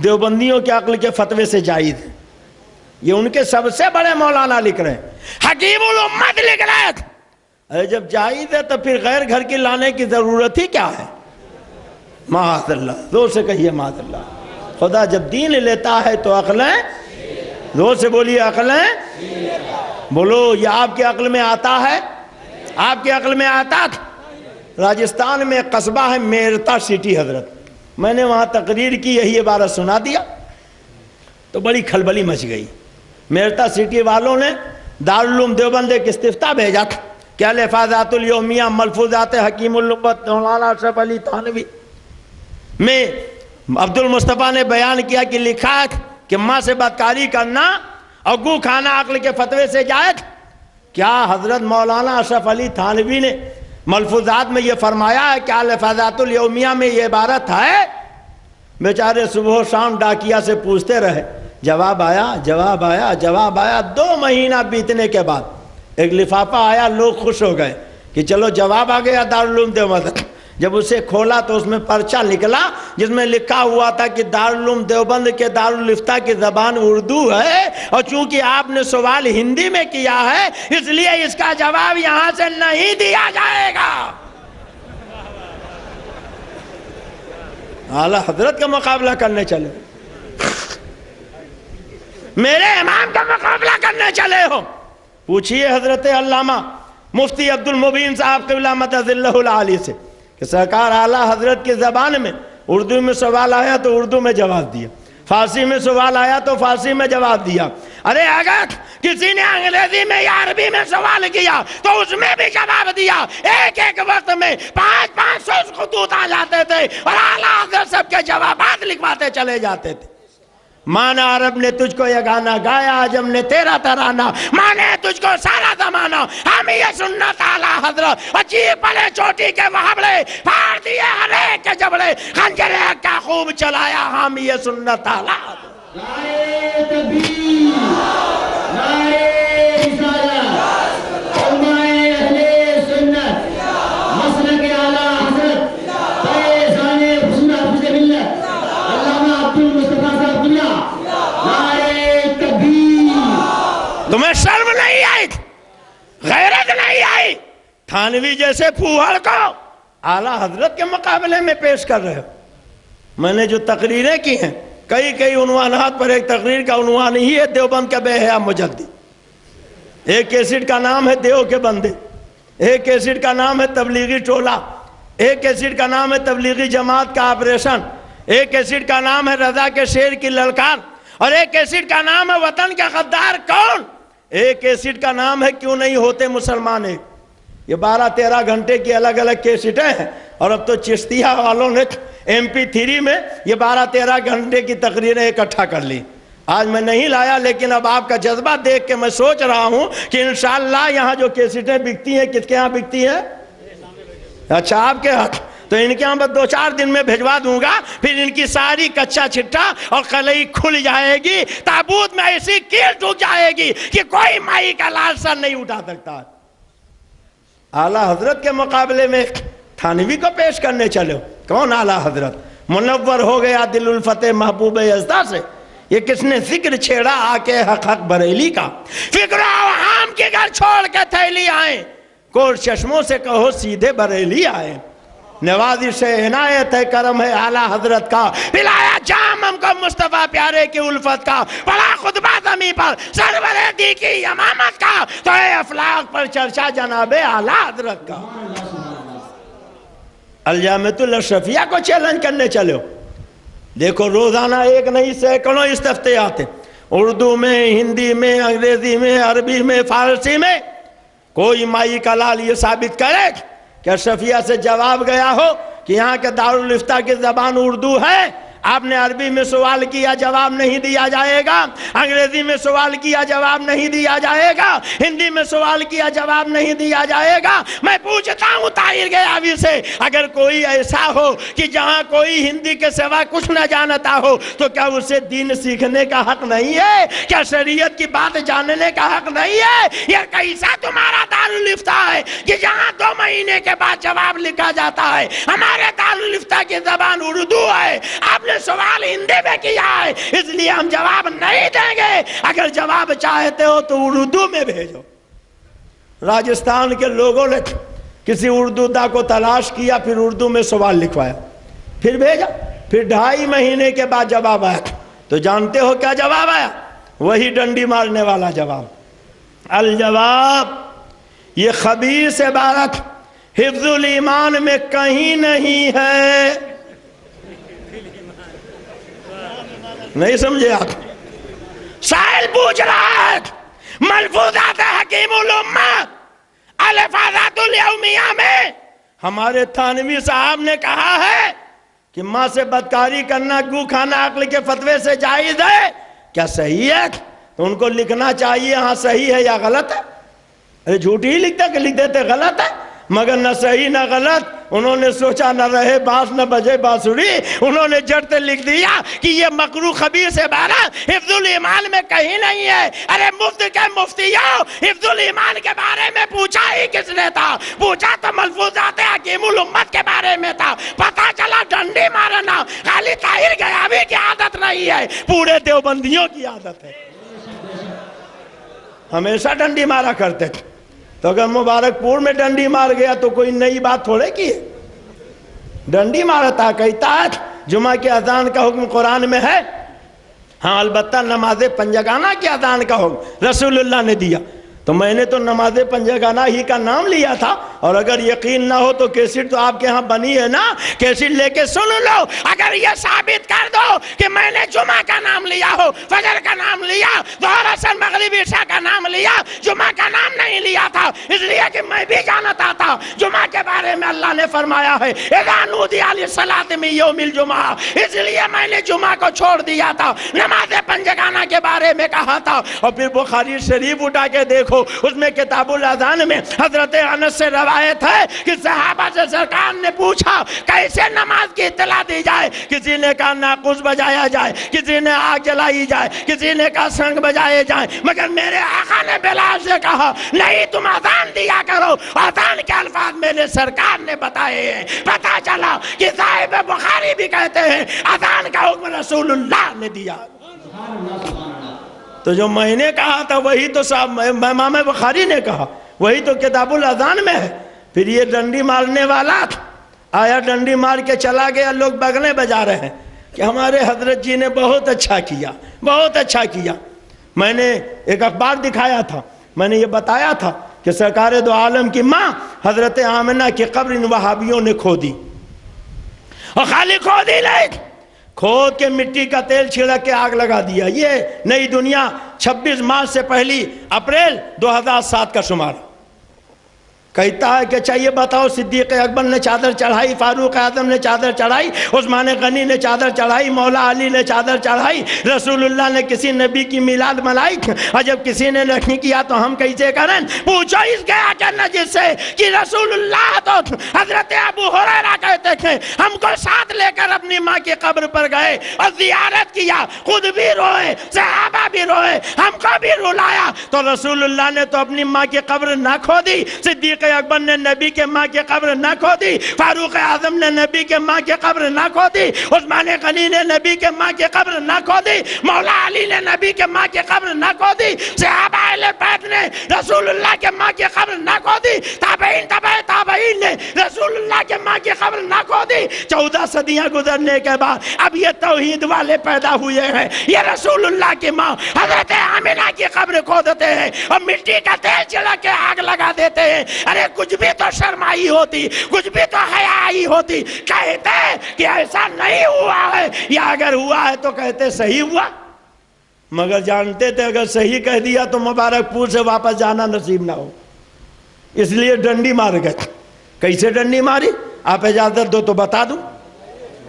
دیوبندیوں کے عقل کے فتوے سے جائز ہے۔ یہ ان کے سب سے بڑے مولانا لکھ رہے ہیں، حکیم الامت لکھ رہے ہیں۔ ارے جب جائز ہے تو پھر غیر گھر کی لانے کی ضرورت ہی کیا ہے؟ معاذ اللہ، زور سے کہیے معاذ اللہ۔ خدا جب دین لیتا ہے تو عقلیں، زور سے بولیے عقلیں، بولو یہ آپ کی عقل میں آتا ہے؟ آپ کی عقل میں آتا تھا؟ راجستھان میں قصبہ ہے میرتا سٹی حضرت، میں نے وہاں تقریر کی، یہی عبارت سنا دیا تو بڑی کھلبلی مچ گئی۔ میرتا سٹی والوں نے دارالعلوم دیوبند ایک استفتاء بھیجا تھا کہ الفاظات الیومیہ ملفوظات حکیم الامت مولانا اشرف علی تھانوی میں عبد المصطفیٰ نے بیان کیا کہ لکھا ہے کہ ماں سے بدکاری کرنا اور گو کھانا عقل کے فتوے سے جائز۔ کیا حضرت مولانا اشرف علی تھانوی نے ملفوظات میں یہ فرمایا ہے کہ الفاظات الیومیہ میں یہ عبارت ہے؟ بیچارے صبح و شام ڈاکیا سے پوچھتے رہے، جواب آیا، جواب آیا، جواب آیا۔ 2 مہینہ بیتنے کے بعد ایک لفافہ آیا، لوگ خوش ہو گئے کہ چلو جواب آ گیا دارالعلوم دیوبند۔ جب اسے کھولا تو اس میں پرچہ نکلا جس میں لکھا ہوا تھا کہ دارالعلوم دیوبند کے دارالفتہ کی زبان اردو ہے، اور چونکہ آپ نے سوال ہندی میں کیا ہے اس لیے اس کا جواب یہاں سے نہیں دیا جائے گا۔ اعلیٰ حضرت کا مقابلہ کرنے چلے، میرے امام کا مقابلہ کرنے چلے ہو؟ پوچھئے حضرت علامہ مفتی عبد المبین صاحب قبلہ متذلہ العالی سے کہ سرکار اعلیٰ حضرت کی زبان میں اردو میں سوال آیا تو اردو میں جواب دیا، فارسی میں سوال آیا تو فارسی میں جواب دیا۔ ارے اگر کسی نے انگریزی میں یا عربی میں سوال کیا تو اس میں بھی جواب دیا۔ ایک ایک وقت میں 500 خطوط آ جاتے تھے اور اعلیٰ حضرت سب کے جوابات لکھواتے چلے جاتے تھے۔ مانا عرب نے تجھ کو یہ گانا گایا، عجم نے تیرا ترانہ، مانے تجھ کو سارا زمانہ، ہم یہ سنت اعلیٰ حضرت، اچھی پلے چوٹی کے محبلے، پھاڑ دیے ہر ایک کے جبڑے، خنجر ایک کا خوب چلایا، ہم یہ سنت اعلیٰ حضرت۔ نعرہ تکبیر، نعرہ رسالت، علماء اہل سنت، مسلک اعلیٰ حضرت، فیضان حسن حفظ ملت، علامہ عبد المصطفیٰ صاحب دنیا، نعرہ تکبیر۔ تمہیں شرم نہیں آئی، غیرت نہیں آئی؟ تھانوی جیسے پھوہڑ کو اعلیٰ حضرت کے مقابلے میں پیش کر رہے ہو۔ میں نے جو تقریریں کی ہیں کئی عنوانات پر، ایک تقریر کا عنوان ہی ہے دیوبند کا بے حیا مجدد، ایک کیسٹ کا نام ہے دیو کے بندے، ایک کیسٹ کا نام ہے تبلیغی ٹولہ، ایک کیسٹ کا نام ہے تبلیغی جماعت کا آپریشن، ایک کیسٹ کا نام ہے رضا کے شیر کی للکار، اور ایک کیسٹ کا نام ہے وطن کا غدار کون، ایک کیسٹ کا نام ہے کیوں نہیں ہوتے مسلمان ایک۔ یہ 12-13 گھنٹے کی الگ الگ کیسٹیں ہیں، اور اب تو چشتیہ والوں نے MP3 میں یہ 12-13 گھنٹے کی تقریریں اکٹھا کر لی۔ آج میں نہیں لایا، لیکن اب آپ کا جذبہ دیکھ کے میں سوچ رہا ہوں کہ انشاءاللہ یہاں جو کیسٹیں بکتی ہیں کس کے ہاں بکتی ہیں؟ اچھا آپ کے ہاں۔ تو ان کے یہاں بس 2-4 دن میں بھیجوا دوں گا، پھر ان کی ساری کچا چھٹا اور قلعی کھل جائے گی، تابوت میں ایسی کیل ٹوٹ جائے گی کہ کوئی مائی کا لال سر نہیں اٹھا سکتا۔ اعلیٰ حضرت کے مقابلے میں تھانوی کو پیش کرنے چلے، کون اعلیٰ حضرت؟ منور ہو گیا دل الفتح محبوب یزدہ سے۔ یہ کس نے ذکر چھیڑا آ کے حق بریلی کا؟ فکر عوام کے گھر چھوڑ کے تھیلی آئیں، کوٹ چشموں سے کہو سیدھے بریلی آئیں۔ نوازش عنایت ہے کرم ہے اعلیٰ حضرت کا، پلایا جام ہم کو مصطفیٰ پیارے کی الفت کا، پڑا خطبہ زمین پر سرور دی کی امامت کا، تو اے افلاق پر چرچا جناب اعلیٰ حضرت کا۔ الجامعۃ الاشرفیہ کو چیلنج کرنے چلے ہو، دیکھو روزانہ ایک نہیں سینکڑوں استفتیات ہیں، اردو میں، ہندی میں، انگریزی میں، عربی میں، فارسی میں۔ کوئی مائی کا لال یہ ثابت کرے کہ اشرفیہ سے جواب گیا ہو کہ یہاں کے دارالافتاء کی زبان اردو ہے؟ آپ نے عربی میں سوال کیا، جواب نہیں دیا جائے گا، انگریزی میں سوال کیا، جواب نہیں دیا جائے گا، ہندی میں سوال کیا، جواب نہیں دیا جائے گا۔ میں پوچھتا ہوں طاہر گیاوی سے، اگر کوئی ایسا ہو کہ جہاں کوئی ہندی کے سوا کچھ نہ جانتا ہو تو کیا اسے دین سیکھنے کا حق نہیں ہے؟ کیا شریعت کی بات جاننے کا حق نہیں ہے؟ یہ کیسا تمہارا دارالافتاء ہے کہ جہاں 2 مہینے کے بعد جواب لکھا جاتا ہے؟ ہمارے دارالافتاء کی زبان اردو ہے، آپ نے سوال ہندی میں کیا ہے، اس لیے ہم جواب نہیں دیں گے۔ اگر جواب چاہتے ہو تو اردو میں بھیجو۔ راجستھان کے لوگوں نے کسی اردو دا کو تلاش کیا، پھر اردو میں سوال لکھوایا، پھر بھیجا، پھر 2.5 مہینے کے بعد جواب آیا۔ تو جانتے ہو کیا جواب آیا؟ وہی ڈنڈی مارنے والا جواب۔ الجواب، یہ خبیث عبارت حفظ الایمان میں کہیں نہیں ہے۔ نہیں سمجھے آپ؟ سائل پوچھ رہا ہے ملفوظات حکیم الامہ الفاظات الیومیہ میں ہمارے تھانوی صاحب نے کہا ہے کہ ماں سے بدکاری کرنا، گو کھانا عقل کے فتوے سے جائز ہے، کیا صحیح ہے؟ تو ان کو لکھنا چاہیے ہاں صحیح ہے یا غلط ہے۔ ارے جھوٹی ہی لکھتے کہ لکھ دیتے غلط ہے، مگر نہ صحیح نہ غلط، انہوں نے سوچا نہ رہے بانس نہ بجے بانسری، انہوں نے جڑ سے لکھ دیا کہ یہ مکروہ خبیث عبارت حفظ الایمان میں کہیں نہیں ہے۔ ارے مفت کے مفتیوں، حفظ الایمان کے بارے میں پوچھا ہی کس نے تھا؟ پوچھا تو ملفوظات حکیم الامت کے بارے میں تھا۔ پتا چلا ڈنڈی مارنا خالی طاہر گیاوی کی عادت نہیں ہے، پورے دیوبندیوں کی عادت ہے، ہمیشہ ڈنڈی مارا کرتے تھے۔ تو اگر مبارک پور میں ڈنڈی مار گیا تو کوئی نئی بات تھوڑے کی ہے، ڈنڈی مارتا کہتا ہے جمعہ کی اذان کا حکم قرآن میں ہے، ہاں البتہ نماز پنجگانہ کی اذان کا حکم رسول اللہ نے دیا۔ تو میں نے تو نماز پنجگانہ ہی کا نام لیا تھا، اور اگر یقین نہ ہو تو کیسٹ تو آپ کے ہاں بنی ہے نا، کیسٹ لے کے سن لو۔ اگر یہ ثابت کر دو کہ میں نے جمعہ کا نام لیا ہو، فجر کا نام لیا، ظہر اثر مغرب عشاء کا نام لیا، جمعہ کا نام نہیں لیا تھا، اس لیے کہ میں بھی جانتا تھا جمعہ کے بارے میں اللہ نے فرمایا ہے اذا نودی للصلاۃ من یوم الجمعہ، اس لیے میں نے جمعہ کو چھوڑ دیا تھا، نماز پنجگانہ کے بارے میں کہا تھا۔ اور پھر بخاری شریف اٹھا کے دیکھو، اس میں کتاب الاذان میں حضرت انس سے روایت ہے کہ صحابہ سے سرکار نے پوچھا کیسے نماز کی اطلاع دی جائے؟ کسی نے کہا ناقوس بجایا جائے، کسی نے آگ جلائی جائے، کسی نے کہا سنگ بجائے جائیں، مگر میرے آقا نے بلال سے کہا نہیں، تم اذان دیا کرو۔ اذان کے الفاظ میرے سرکار نے بتائے ہیں۔ پتا چلا کہ صاحب بخاری بھی کہتے ہیں اذان کا حکم رسول اللہ نے دیا۔ تو جو میں نے کہا تھا وہی تو امام بخاری نے کہا، وہی تو کتاب الاذان میں ہے۔ پھر یہ ڈنڈی مارنے والا آیا، ڈنڈی مار کے چلا گیا، لوگ بگنے بجا رہے ہیں کہ ہمارے حضرت جی نے بہت اچھا کیا، بہت اچھا کیا۔ میں نے ایک اخبار دکھایا تھا، میں نے یہ بتایا تھا کہ سرکار دو عالم کی ماں حضرت آمنہ کی قبر ان وہابیوں نے کھودی، اور خالی کھودی نہیں، کھود کے مٹی کا تیل چھڑک کے آگ لگا دیا۔ یہ نئی دنیا 26 مارچ سے 1 اپریل 2007 کا شمار۔ کہتا ہے کہ چاہیے بتاؤ صدیق اکبر نے چادر چڑھائی، فاروق اعظم نے چادر چڑھائی، عثمان غنی نے چادر چڑھائی، مولا علی نے چادر چڑھائی، رسول اللہ نے کسی نبی کی میلاد منائی؟ اور جب کسی نے نہیں کیا تو ہم کیسے کریں؟ پوچھو اس گیا جنت جس سے کہ رسول اللہ تو حضرت ابو ہریرہ کہتے تھے ہم کو ساتھ لے کر اپنی ماں کی قبر پر گئے اور زیارت کیا، خود بھی روئے، صحابہ بھی روئے، ہم کو بھی رلایا، تو رسول اللہ نے تو اپنی ماں کی قبر نہ کھودی، صدیق اکبر نے نبی کے ماں کی قبر نہ کھودی، فاروق اعظم نے نبی کے ماں کی قبر نہ کھودی، عثمان غنی نے نبی کے ماں کی قبر نہ کھودی، مولا علی نے نبی کے ماں کی قبر نہ کھودی، صحابہ اہل بیت نے رسول اللہ کے ماں کی قبر نہ کھودی، تابعین تبع تابعین نے رسول اللہ کے ماں کی قبر نہ کھودی۔ 14 صدیاں گزرنے کے بعد اب یہ توحید والے پیدا ہوئے ہیں، یہ رسول اللہ کی ماں حضرت آمنہ کی قبر کھودتے ہیں اور مٹی کا تیل چلا کے آگ لگا دیتے ہیں۔ ارے کچھ بھی تو شرم آئی ہوتی، کچھ بھی تو حیا آئی ہوتی، کہتے کہ ایسا نہیں ہوا ہے، یا اگر ہوا ہے تو کہتے صحیح ہوا، مگر جانتے تھے اگر صحیح کہہ دیا تو مبارک پور سے واپس جانا نصیب نہ ہو، اس لیے ڈنڈی مار گئے۔ کیسے ڈنڈی ماری؟ آپ اجازت دو تو بتا دوں۔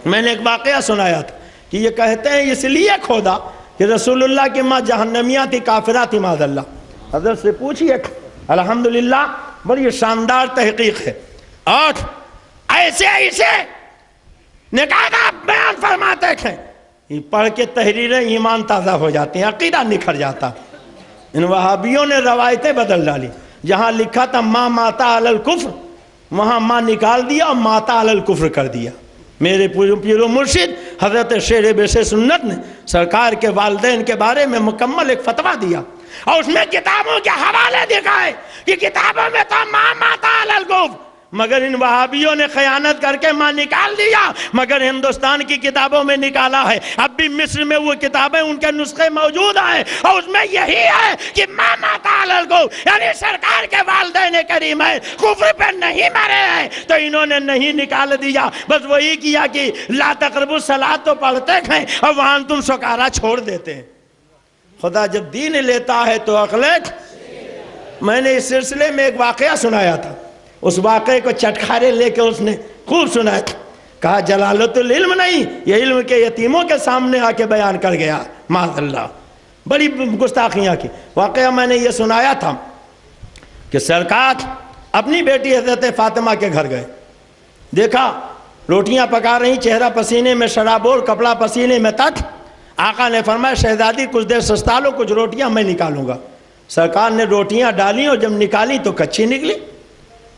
میں نے ایک واقعہ سنایا تھا کہ یہ کہتے ہیں اس لیے کھودا کہ رسول اللہ کی ماں جہنمیہ تھی، کافرہ تھی معاذ اللہ۔ حضرت سے پوچھئے، الحمدللہ بڑی شاندار تحقیق ہے، اور ایسے نکاح بیان فرماتے ہیں، پڑھ کے تحریریں ایمان تازہ ہو جاتے ہیں، عقیدہ نکھر جاتا۔ ان وہابیوں نے روایتیں بدل ڈالی، جہاں لکھا تھا ماں ماتا علی الکفر، وہاں ماں نکال دیا اور ماتا علی الکفر کر دیا۔ میرے پیر و مرشد حضرت شیر بیش سنت نے سرکار کے والدین کے بارے میں مکمل ایک فتویٰ دیا، اور اس میں کتابوں کے حوالے دکھائے کہ کتابوں میں تو ماں ماتا علی الکفر، مگر ان وہابیوں نے خیانت کر کے ماں نکال دیا، مگر ہندوستان کی کتابوں میں نکالا ہے۔ اب بھی مصر میں وہ کتابیں ان کے نسخے موجود ہیں، اور اس میں یہی ہے کہ ماں ماتا علی الکفر، یعنی سرکار کے والدین کریم ہیں، کفر پہ نہیں مرے ہیں، تو انہوں نے نہیں نکال دیا، بس وہی کیا کہ لا تقربوا الصلاۃ تو پڑھتے ہیں اور وہاں تم سکارا چھوڑ دیتے ہیں۔ خدا جب دین لیتا ہے تو عقلت۔ میں نے اس سلسلے میں ایک واقعہ سنایا تھا، اس واقعے کو چٹکارے لے کے اس نے خوب سنایا، کہا جلالت العلم نہیں، یہ علم کے یتیموں کے سامنے آ کے بیان کر گیا، معاذ اللہ، بڑی گستاخیاں کی۔ واقعہ میں نے یہ سنایا تھا کہ سرکار اپنی بیٹی حضرت فاطمہ کے گھر گئے، دیکھا روٹیاں پکا رہی، چہرہ پسینے میں شرابور، کپڑا پسینے میں تت۔ آقا نے فرمایا شہزادی کچھ دیر سستا لو، کچھ روٹیاں میں نکالوں گا۔ سرکار نے روٹیاں ڈالی اور جب نکالی تو کچی نکلی۔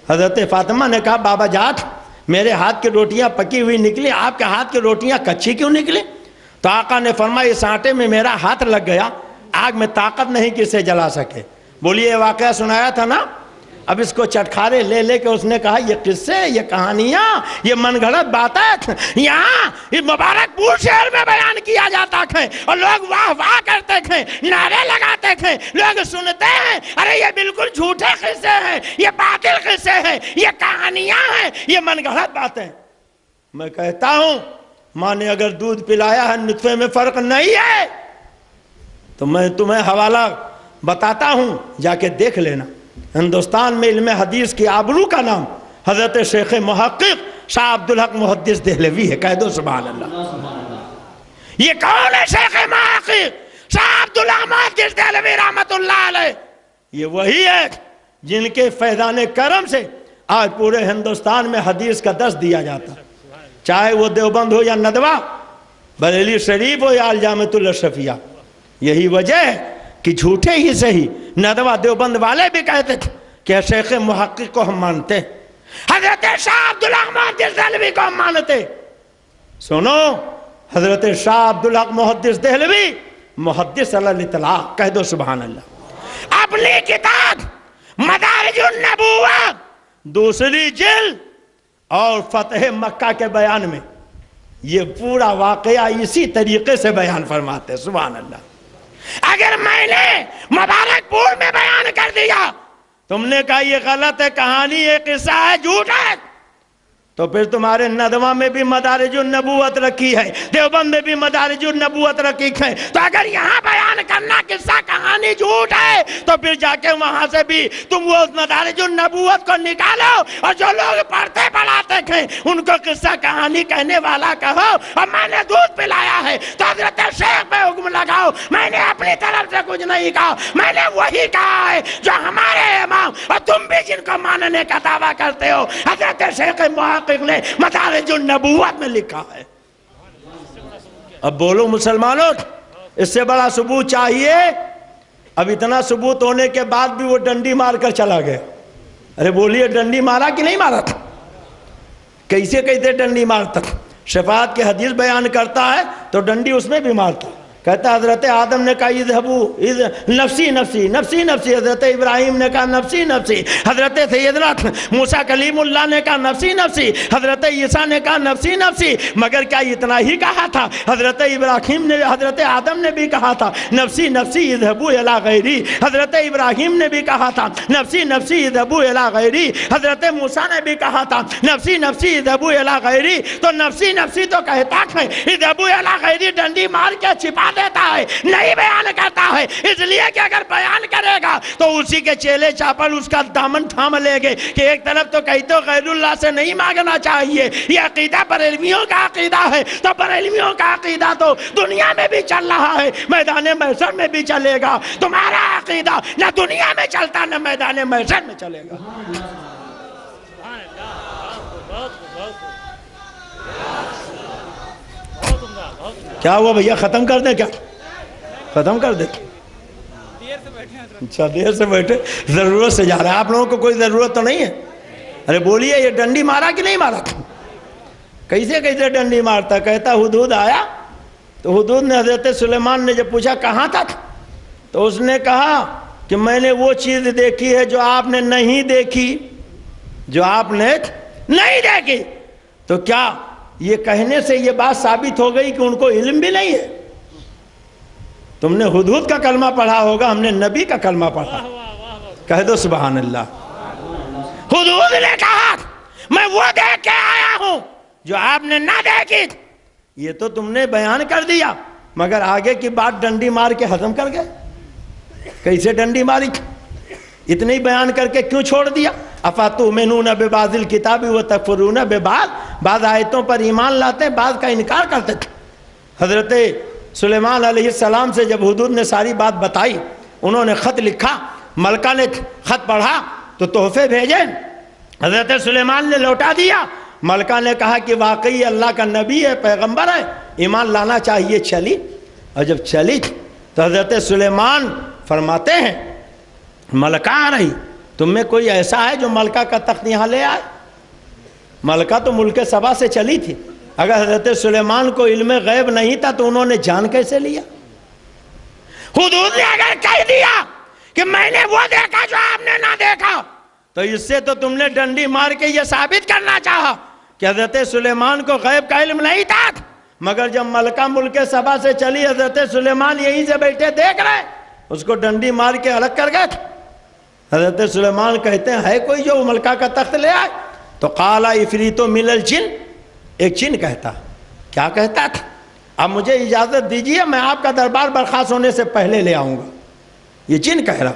حضرت فاطمہ نے کہا بابا جات میرے ہاتھ کی روٹیاں پکی ہوئی نکلی، آپ کے ہاتھ کی روٹیاں کچی کیوں نکلی؟ تو آقا نے فرمایا اس آٹے میں میرا ہاتھ لگ گیا، آگ میں طاقت نہیں کہ اسے جلا سکے۔ بولیے یہ واقعہ سنایا تھا نا؟ اب اس کو چٹکارے لے لے کے اس نے کہا یہ قصے، یہ کہانیاں، یہ من گھڑت باتیں یہاں اس مبارک پور شہر میں بیان کیا جاتا ہے، اور لوگ واہ واہ کرتے ہیں، نعرے لگاتے ہیں، لوگ سنتے ہیں، ارے یہ بالکل جھوٹے قصے ہیں، یہ باطل قصے ہیں، یہ کہانیاں ہیں، یہ من گھڑت باتیں۔ میں کہتا ہوں ماں نے اگر دودھ پلایا ہے، نطفے میں فرق نہیں ہے، تو میں تمہیں حوالہ بتاتا ہوں، جا کے دیکھ لینا۔ ہندوستان میں علم حدیث کی آبرو کا نام حضرت شیخ محقق شاہ عبدالحق محدث دہلوی ہے، کہہ دو سبحان اللہ۔ یہ کون ہے شیخ محقق شاہ عبدالحق محدث دہلوی رحمت اللہ علیہ؟ یہ وہی ہے جن کے فیضان کرم سے آج پورے ہندوستان میں حدیث کا درس دیا جاتا، چاہے وہ دیوبند ہو یا ندوہ، بریلی شریف ہو یا الجامعۃ الاشرفیہ۔ یہی وجہ ہے کہ جھوٹے ہی صحیح ندوہ دیوبند والے بھی کہتے تھے کہ شیخ محقق کو ہم مانتے، حضرت شاہ عبدالحق محدث دہلوی کو ہم مانتے۔ سنو، حضرت شاہ عبدالحق محدث دہلوی محدث علی الاطلاق، کہہ دو سبحان اللہ۔ اپنی کتاب مدارج النبوہ 2 جلد اور فتح مکہ کے بیان میں یہ پورا واقعہ اسی طریقے سے بیان فرماتے، سبحان اللہ۔ اگر میں نے مبارک پور میں بیان کر دیا، تم نے کہا یہ غلط ہے، کہانی ہے، قصہ ہے، جھوٹ ہے، تو پھر تمہارے ندوہ میں بھی مدارج النبوت رکھی ہے، دیوبند میں بھی مدارج النبوت رکھی ہے، تو اگر یہاں بیان کرنا قصہ کہانی جھوٹ ہے تو پھر جا کے وہاں سے بھی تم وہ مدارج النبوت کو نکالو، اور جو لوگ پڑھتے پڑھاتے ہیں ان کو قصہ کہانی کہنے والا کہو، اور میں نے دودھ پلایا ہے تو حضرت شیخ پہ حکم لگاؤ، میں نے اپنی طرف سے کچھ نہیں کہا، میں نے وہی کہا ہے جو ہمارے امام اور تم بھی جن کو ماننے کا دعویٰ کرتے ہو حضرت شیخ محقق نے مدارج النبوت میں لکھا ہے۔ اب بولو مسلمانوں، اس سے بڑا ثبوت چاہیے؟ اب اتنا ثبوت ہونے کے بعد بھی وہ ڈنڈی مار کر چلا گیا۔ ارے بولیے، ڈنڈی مارا کہ نہیں مارا تھا؟ کیسے کیسے ڈنڈی مارتا؟ شفاعت کی حدیث بیان کرتا ہے تو ڈنڈی اس میں بھی مارتا، کہتا حضرت آدم نے کہا اذهبوا نفسی نفسی نفسی نفسی، حضرت ابراہیم نے کہا نفسی نفسی، حضرت سیدنا موسیٰ کلیم اللہ نے کہا نفسی نفسی، حضرت عیسیٰ نے کہا نفسی نفسی، مگر کیا اتنا ہی کہا تھا؟ حضرت ابراہیم نے، حضرت آدم نے بھی کہا تھا نفسی نفسی اذهبوا الی غیری، حضرت ابراہیم نے بھی کہا تھا نفسی نفسی اذهبوا الی غیری، حضرت موسیٰ نے بھی کہا تھا نفسی نفسی اذهبوا الی غیری، تو نفسی نفسی تو کہتا ہے، اذهبوا الی غیری ڈنڈی مار کے چھپا دیتا ہے، نہیں بیان کرتا ہے، اس لیے کہ اگر بیان کرے گا تو اسی کے چیلے چاپل اس کا دامن تھام لے گے کہ ایک طرف تو کہتے ہو غیر اللہ سے نہیں مانگنا چاہیے، یہ عقیدہ بریلویوں کا عقیدہ ہے، تو بریلویوں کا عقیدہ تو دنیا میں بھی چل رہا ہے، میدان محشر میں بھی چلے گا، تمہارا عقیدہ نہ دنیا میں چلتا نہ میدان محشر میں چلے گا۔ کیا ہوا بھیا، ختم کر دیں کیا؟ ختم کر دیں؟ اچھا دیر سے بیٹھے، ضرورت سے جا رہا ہے، آپ لوگوں کو کوئی ضرورت تو نہیں ہے؟ ارے بولیے، یہ ڈنڈی مارا کہ نہیں مارا؟ کیسے کیسے ڈنڈی مارتا؟ کہتا ہدہد آیا تو ہدہد نے حضرت سلیمان نے جب پوچھا کہاں تک، تو اس نے کہا کہ میں نے وہ چیز دیکھی ہے جو آپ نے نہیں دیکھی، جو آپ نے نہیں دیکھی۔ تو کیا یہ کہنے سے یہ بات ثابت ہو گئی کہ ان کو علم بھی نہیں ہے؟ تم نے ہدہد کا کلمہ پڑھا ہوگا، ہم نے نبی کا کلمہ پڑھا، کہہ دو سبحان اللہ۔ ہدہد نے کہا میں وہ دیکھ کے آیا ہوں جو آپ نے نہ دیکھی، یہ تو تم نے بیان کر دیا، مگر آگے کی بات ڈنڈی مار کے ختم کر گئے۔ کیسے ڈنڈی ماری؟ اتنی بیان کر کے کیوں چھوڑ دیا؟ اَفَتُؤْمِنُونَ بِبَعْضِ الْكِتَابِ وَتَكْفُرُونَ بِبَعْضٍ، بعض آیتوں پر ایمان لاتے، بعض کا انکار کرتے تھے۔ حضرت سلیمان علیہ السلام سے جب ہدہد نے ساری بات بتائی، انہوں نے خط لکھا، ملکہ نے خط پڑھا تو تحفے بھیجے، حضرت سلیمان نے لوٹا دیا۔ ملکہ نے کہا کہ واقعی اللہ کا نبی ہے، پیغمبر ہے، ایمان لانا چاہیے، چلی۔ اور جب چلی تو حضرت سلیمان فرماتے ہیں ملکہ آ رہی، تم میں کوئی ایسا ہے جو ملکہ کا تخت یہاں لے آئے؟ ملکہ تو ملک سبا سے چلی تھی، اگر حضرت سلیمان کو علم غیب نہیں تھا تو انہوں نے جان کیسے لیا؟ ہدہد نے اگر کہہ دیا کہ میں نے وہ دیکھا جو آپ نے نہ دیکھا، تو اس سے تو تم نے ڈنڈی مار کے یہ ثابت کرنا چاہا کہ حضرت سلیمان کو غیب کا علم نہیں تھا، مگر جب ملکہ ملک سبا سے چلی، حضرت سلیمان یہیں سے بیٹھے دیکھ رہے، اس کو ڈنڈی مار کے الگ کر گئے۔ حضرت سلیمان کہتے ہیں ہے کوئی جو ملکہ کا تخت لے آئے؟ تو قال عفریت من الجن، ایک جن کہتا، کیا کہتا تھا؟ اب مجھے اجازت دیجیے، میں آپ کا دربار برخاست ہونے سے پہلے لے آؤں گا، یہ جن کہہ رہا۔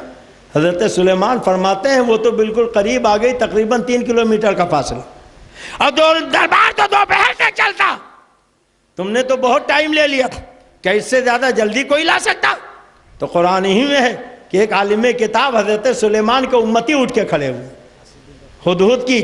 حضرت سلیمان فرماتے ہیں وہ تو بالکل قریب آ گئی، تقریباً 3 کلومیٹر کا فاصلہ، اور دربار تو دوپہر تک چلتا، تم نے تو بہت ٹائم لے لیا تھا، کیا اس سے زیادہ جلدی کوئی لا سکتا؟ تو قرآن ہی میں ہے کہ ایک عالم کتاب حضرت سلیمان کے امتی اٹھ کے کھڑے ہوئے، ہدہد کی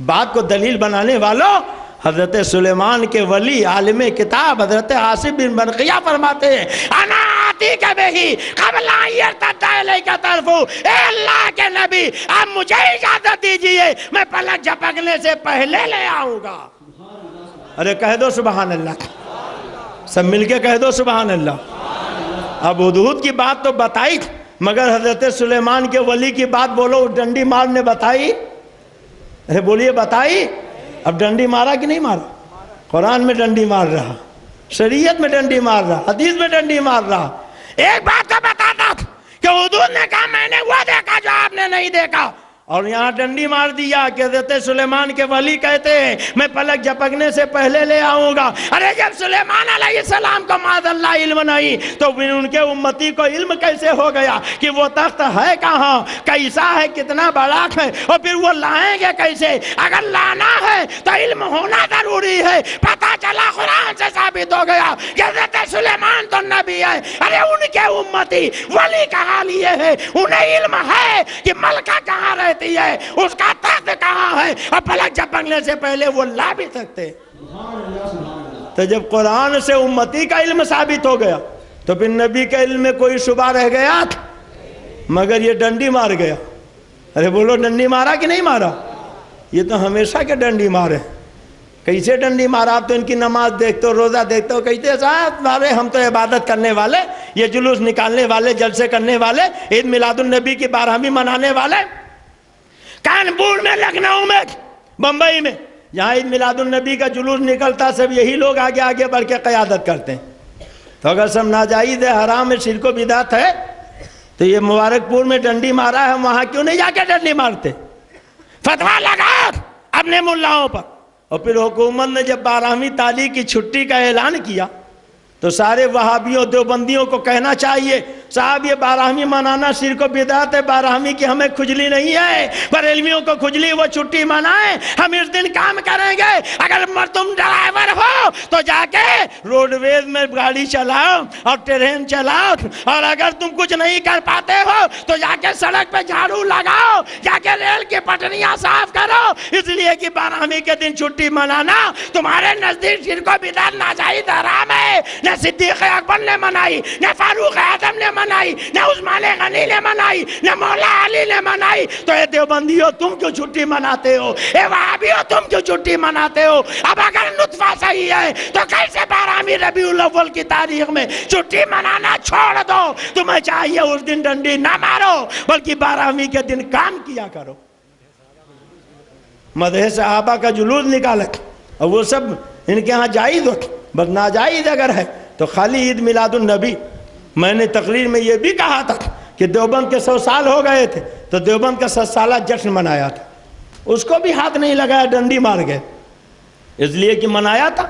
بات کو دلیل بنانے والوں، حضرت سلیمان کے ولی عالم کتاب حضرت عاصم بن برقیہ فرماتے ہیں انا آتیک بہی قبل ان یرتد الیک طرفہ، اے اللہ کے نبی اب مجھے اجازت دیجئے، میں پلک جھپکنے سے پہلے لے آؤں گا۔ ارے کہہ دو سبحان اللہ، سب مل کے کہہ دو سبحان اللہ۔ اب ہدہد کی بات تو بتائی، مگر حضرت سلیمان کے ولی کی بات بولو، ڈنڈی مار نے بتائی؟ ارے بولیے بتائی؟ اب ڈنڈی مارا کہ نہیں مارا؟ قرآن میں ڈنڈی مار رہا، شریعت میں ڈنڈی مار رہا، حدیث میں ڈنڈی مار رہا۔ ایک بات تو بتاتا کہ ہدہد نے کہا میں نے وہ دیکھا جو آپ نے نہیں دیکھا، اور یہاں ڈنڈی مار دیا کہ حضرت سلیمان کے ولی کہتے ہیں میں پلک جھپکنے سے پہلے لے آؤں گا. ارے جب سلیمان علیہ السلام کو معاذ اللہ علم نہیں تو پھر ان کے امتی کو علم کیسے ہو گیا کہ وہ تخت ہے کہاں, کیسا ہے, کتنا بڑا ہے, اور پھر وہ لائیں گے کیسے؟ اگر لانا ہے تو علم ہونا ضروری ہے. پتہ چلا قرآن سے ثابت ہو گیا کہ حضرت سلیمان تو نبی ہے. ارے ان کے امتی ولی کا حال یہ ہے انہیں علم ہے کہ ملکہ کہاں رہتی ہے, اس کا تخت کہاں ہے, اور پلک جھپکنے سے پہلے وہ لا بھی سکتے. تو جب قرآن سے امتی کا علم ثابت ہو گیا تو پھر نبی کے علم میں کوئی شبہ رہ گیا؟ مگر یہ ڈنڈی مار گیا. ارے بولو ڈنڈی مارا کہ نہیں مارا؟ یہ تو ہمیشہ کے ڈنڈی مارے. کیسے ڈنڈی مارا؟ آپ تو ان کی نماز دیکھتے ہو, روزہ دیکھتے ہو, کہتے صاحب مارے ہم تو عبادت کرنے والے, یہ جلوس نکالنے والے, جلسے کرنے والے, عید میلاد النبی کی 12ویں منانے والے. کانپور میں, لکھنؤ میں, بمبئی میں جہاں عید میلاد النبی کا جلوس نکلتا سب یہی لوگ آگے آگے بڑھ کے قیادت کرتے ہیں. تو اگر سب ناجائز ہے, حرام ہے, شرک و بدعت ہے, تو یہ مبارک پور میں ڈنڈی مارا ہے, وہاں کیوں نہیں جا کے ڈنڈی مارتے؟ فتویٰ لگا اپنے ملاؤں پر. اور پھر حکومت نے جب 12ویں تعلیم کی چھٹی کا اعلان کیا تو سارے وہابیوں دیوبندیوں کو کہنا چاہیے صاحب یہ 12ویں منانا شرک و بدعت ہے, 12ویں کی ہمیں کھجلی نہیں ہے, بریلویوں کو کھجلی, وہ چھٹی منائیں, ہم اس دن کام کریں گے. اگر تم ڈرائیور ہو تو جا کے روڈ ویز میں گاڑی چلاؤ اور ٹرین چلاؤ, اور اگر تم کچھ نہیں کر پاتے ہو تو جا کے سڑک پہ جھاڑو لگاؤ, جا کے ریل کی پٹریاں صاف کرو. اس لیے کہ 12ویں کے دن چھٹی منانا تمہارے نزدیک شرک و بدعت ناجائز حرام ہے. نہ صدیق اکبر نے منائی, نہ فاروق اعظم نے منائی, نہ عثمان غنی نے منائی, نہ مولا علی نے منائی. تو اے دیوبندیوں تم کیوں چھٹی مناتے ہو؟ اے وہابیوں تم کیوں چھٹی مناتے ہو؟ اب اگر نطفہ صحیح ہے تو کیسے 12ویں ربیع الاول کی تاریخ میں چھٹی منانا چھوڑ دو؟ تمہیں چاہیے اس دن ڈنڈی نہ مارو بلکہ 12ویں کے دن کام کیا کرو. مدح صحابہ کا جلوس نکالا اور وہ سب ان کے ہاں جائز ہو, بس ناجائز اگر ہے تو خالی عید میلاد النبی. میں نے تقریر میں یہ بھی کہا تھا کہ دیوبند کے 100 سال ہو گئے تھے تو دیوبند کا 100 سالہ جشن منایا تھا, اس کو بھی ہاتھ نہیں لگایا, ڈنڈی مار گئے. اس لیے کہ منایا تھا.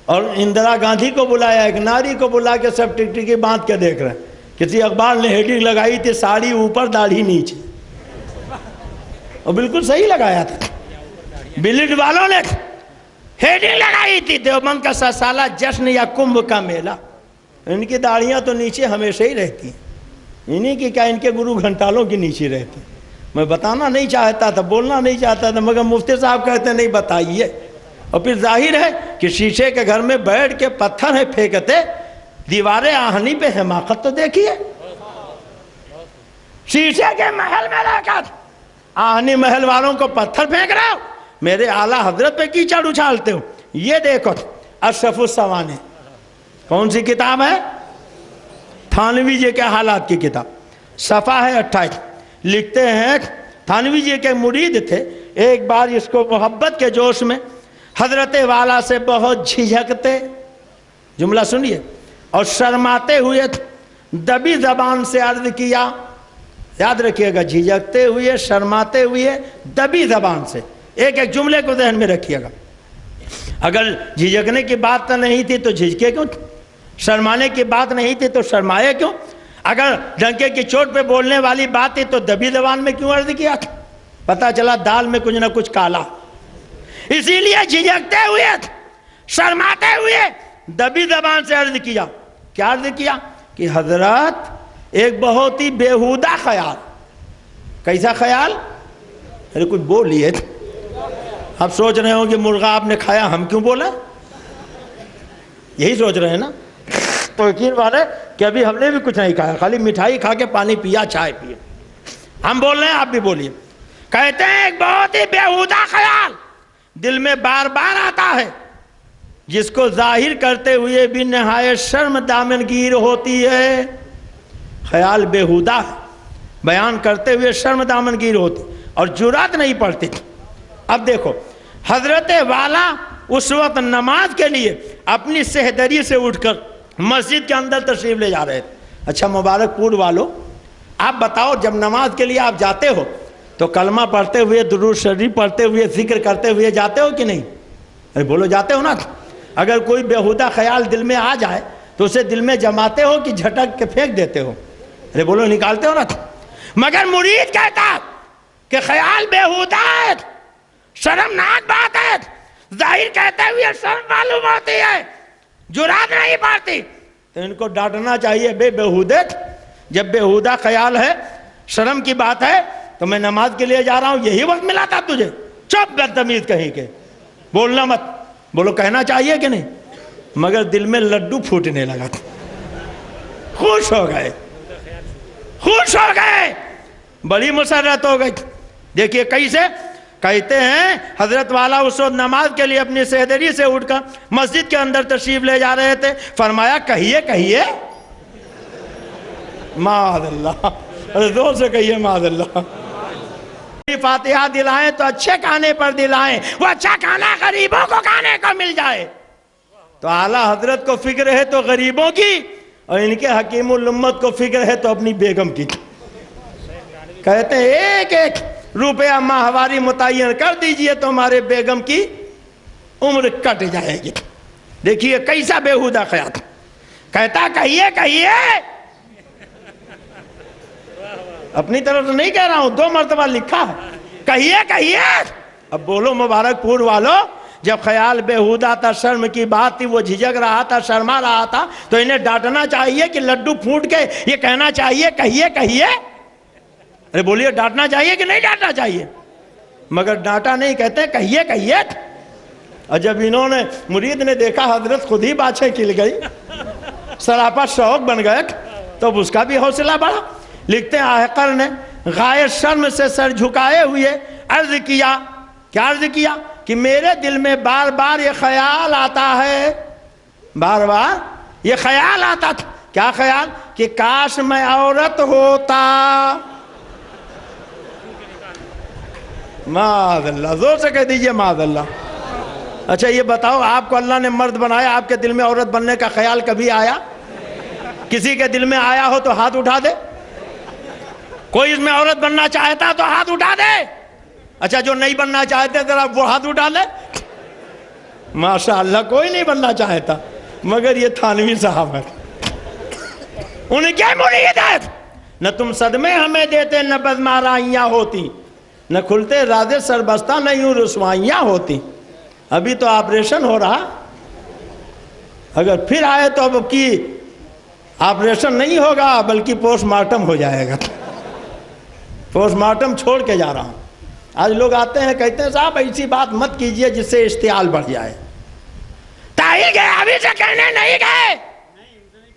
اور اندرا گاندھی کو بلایا, ایک ناری کو بلا کے سب ٹکٹکی باندھ کے دیکھ رہے ہیں. کسی اخبار نے ہیڈنگ لگائی تھی ساڑی اوپر داڑھی نیچے, اور بالکل صحیح لگایا تھا. بلڈ والوں نے ہیڈنگ لگائی تھی دیوبند کا 100 سالہ جشن یا کمبھ کا میلہ. ان کی داڑھیاں تو نیچے ہمیشہ ہی رہتی ہیں, انہیں کی کیا ان کے گرو گھنٹالوں کی نیچے رہتی. میں بتانا نہیں چاہتا تھا, بولنا نہیں چاہتا تھا, مگر مفتی صاحب کہتے نہیں بتائیے. اور پھر ظاہر ہے کہ شیشے کے گھر میں بیٹھ کے پتھر ہیں پھینکتے, دیواریں آہنی پہ حماقت تو دیکھیے. شیشے کے محل میں رہ کر آہنی محل والوں کو پتھر پھینک رہے ہو, میرے اعلیٰ حضرت پہ کیچڑ اچھالتے ہو. یہ دیکھو اشرف السوانح, کون سی کتاب ہے؟ تھانوی جی کے حالات کی کتاب, صفحہ ہے 28. لکھتے ہیں تھانوی جی کے مرید تھے, ایک بار اس کو محبت کے جوش میں حضرت والا سے بہت جھجکتے, جملہ سنیے, اور شرماتے ہوئے دبی زبان سے عرض کیا. یاد رکھیے گا, جھجکتے ہوئے, شرماتے ہوئے, دبی زبان سے. ایک ایک جملے کو ذہن میں رکھیے گا. اگر جھجکنے کی بات نہیں تھی تو جھجکے کیوں؟ شرمانے کی بات نہیں تھی تو شرمائے کیوں؟ اگر ڈنکے کی چوٹ پہ بولنے والی بات تھی تو دبی زبان میں کیوں عرض کیا؟ پتہ چلا دال میں کچھ نہ کچھ کالا. اسی لیے جھجکتے ہوئے, شرماتے ہوئے, دبی زبان سے عرض کیا. کیا عرض کیا؟ کہ حضرات ایک بہت ہی بیہودہ خیال. کیسا خیال؟ ارے کچھ بولیے. آپ سوچ رہے ہوں کہ مرغا آپ نے کھایا, ہم کیوں بولا؟ یہی سوچ رہے ہیں نا. تو یقین مانے کہ ابھی ہم نے بھی کچھ نہیں کھایا, خالی مٹھائی کھا کے پانی پیا, چائے پیے. ہم بول رہے ہیں, آپ بھی بولیے. کہتے ہیں ایک بہت ہی بیہودہ خیال دل میں بار بار آتا ہے, جس کو ظاہر کرتے ہوئے بھی نہایت شرم دامنگیر ہوتی ہے. خیال بیہودہ ہے, بیان کرتے ہوئے شرم دامنگیر ہوتی اور جرات نہیں پڑتی. اب دیکھو, حضرت والا اس وقت نماز کے لیے اپنی سہدری سے اٹھ کر مسجد کے اندر تشریف لے جا رہے تھے. اچھا مبارک پور والو, آپ بتاؤ جب نماز کے لیے آپ جاتے ہو تو کلمہ پڑھتے ہوئے درود شریف پڑھتے ہوئے ذکر کرتے ہوئے جاتے ہو کہ نہیں؟ ارے بولو جاتے ہو نا؟ اگر کوئی بیہودہ خیال دل میں آ جائے تو اسے دل میں جماتے ہو کہ جھٹک کے پھینک دیتے ہو؟ ارے بولو نکالتے ہو نا؟ مگر مرید کہتا کہ خیال بیہودہ ہے، شرمناک بات ہے، ظاہر کہتے ہوئے شرم معلوم ہوتی ہے، جرات نہیں پڑتی، تو ان کو ڈانٹنا چاہیے بےہودے، جب بیہودہ خیال ہے، شرم کی بات ہے، تو میں نماز کے لیے جا رہا ہوں، یہی وقت ملا تھا تجھے؟ چپ بدتمیز کہیں کے، بولنا مت، بولو کہنا چاہیے کہ نہیں؟ مگر دل میں لڈو پھوٹنے لگا تھا، خوش ہو گئے، خوش ہو گئے، بڑی مسرت ہو گئی۔ دیکھیے کیسے کہتے ہیں، حضرت والا اس وقت نماز کے لیے اپنی سہدری سے اٹھ کر مسجد کے اندر تشریف لے جا رہے تھے، فرمایا کہیے کہیے معاذ اللہ، زور سے کہیے معاذ اللہ، فاتحہ دلائیں تو اچھے کھانے پر دلائیں، وہ اچھا کھانا غریبوں کو کھانے کو مل جائے۔ تو اعلیٰ حضرت کو فکر ہے تو غریبوں کی، اور ان کے حکیم الامت کو فکر ہے تو اپنی بیگم کی۔ کہتے ہیں ایک ایک روپیہ ماہواری متعین کر دیجئے تو ہمارے بیگم کی عمر کٹ جائے گی۔ دیکھیے کیسا بیہودہ خیال، کہتا کہیے کہیے، اپنی طرف سے نہیں کہہ رہا ہوں، 2 مرتبہ لکھا ہے، کہیے کہیے۔ اب بولو مبارک پور والو، جب خیال بیہودہ تھا، شرم کی بات تھی، وہ جھجک رہا تھا، شرما رہا تھا، تو انہیں ڈانٹنا چاہیے کہ لڈو پھوٹ کے یہ کہنا چاہیے کہیے کہیے؟ ارے بولیے ڈانٹنا چاہیے کہ نہیں ڈانٹنا چاہیے؟ مگر ڈانٹا نہیں، کہتے کہیے کہیے۔ اور جب انہوں نے مرید نے دیکھا حضرت خود ہی باتیں کھل گئی، سراپا شوق بن گئے، تو اس کا بھی حوصلہ بڑھا۔ لکھتے ہیں آحقر نے غائر شرم سے سر جھکائے ہوئے عرض کیا، کیا عرض کیا؟ کہ میرے دل میں بار بار یہ خیال آتا ہے، بار بار یہ خیال آتا تھا، کیا خیال؟ کہ کاش میں عورت ہوتا۔ معاذ اللہ، زور سے کہہ دیجئے معاذ اللہ۔ اچھا یہ بتاؤ، آپ کو اللہ نے مرد بنایا، آپ کے دل میں عورت بننے کا خیال کبھی آیا؟ کسی کے دل میں آیا ہو تو ہاتھ اٹھا دے۔ کوئی اس میں عورت بننا چاہتا تو ہاتھ اٹھا دے۔ اچھا جو نہیں بننا چاہتے ذرا وہ ہاتھ اٹھا لے۔ ماشاءاللہ کوئی نہیں بننا چاہتا، مگر یہ تھانوی صاحب ہے، ان کے مرید ہے۔ نہ تم صدمے ہمیں دیتے، نہ بدمارائیاں ہوتی، نہ کھلتے رازے سربستہ، نہ یوں رسوائیاں ہوتی۔ ابھی تو آپریشن ہو رہا، اگر پھر آئے تو اب کی آپریشن نہیں ہوگا بلکہ پوسٹ مارٹم ہو جائے گا۔ پوسٹ مارٹم چھوڑ کے جا رہا ہوں۔ آج لوگ آتے ہیں کہتے ہیں صاحب ایسی بات مت کیجئے جس سے اشتعال بڑھ جائے۔ طاہر گئے ابھی سے کہنے نہیں گئے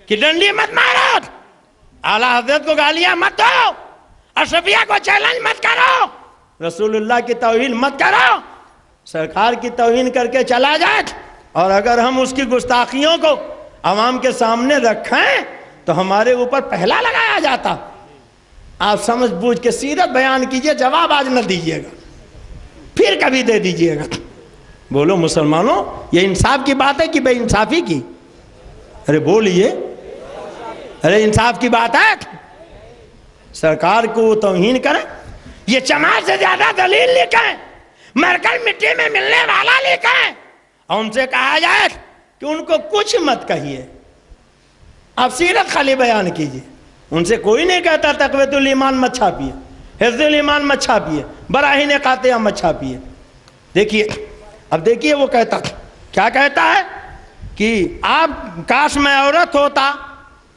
کہ ڈنڈی مت مارو، اعلیٰ حضرت کو گالیاں مت دو، اشرفیہ کو چیلنج مت کرو، رسول اللہ کی توہین مت کرو، سرکار کی توہین کر کے چلا جائے۔ اور اگر ہم اس کی گستاخیوں کو عوام کے سامنے رکھیں تو ہمارے اوپر پہلا لگایا جاتا۔ آپ سمجھ بوجھ کے سیرت بیان کیجئے، جواب آج نہ دیجئے گا، پھر کبھی دے دیجئے گا۔ بولو مسلمانوں، یہ انصاف کی بات ہے کہ بے انصافی کی؟ ارے بولیے، ارے انصاف کی بات ہے؟ سرکار کو توہین کریں، یہ چمار سے زیادہ دلیل لکھیں، مرکل مٹی میں ملنے والا لکھیں، اور ان سے کہا جائے کہ ان کو کچھ مت کہیے، آپ سیرت خالی بیان کیجئے۔ ان سے کوئی نہیں کہتا تقویت الایمان مت چھاپیے، حفظ الایمان مت چھاپیے، براہین قاطعہ مت چھاپیے۔ دیکھیے اب دیکھیے وہ کہتا کیا کہتا ہے کہ آپ کاش میں عورت ہوتا،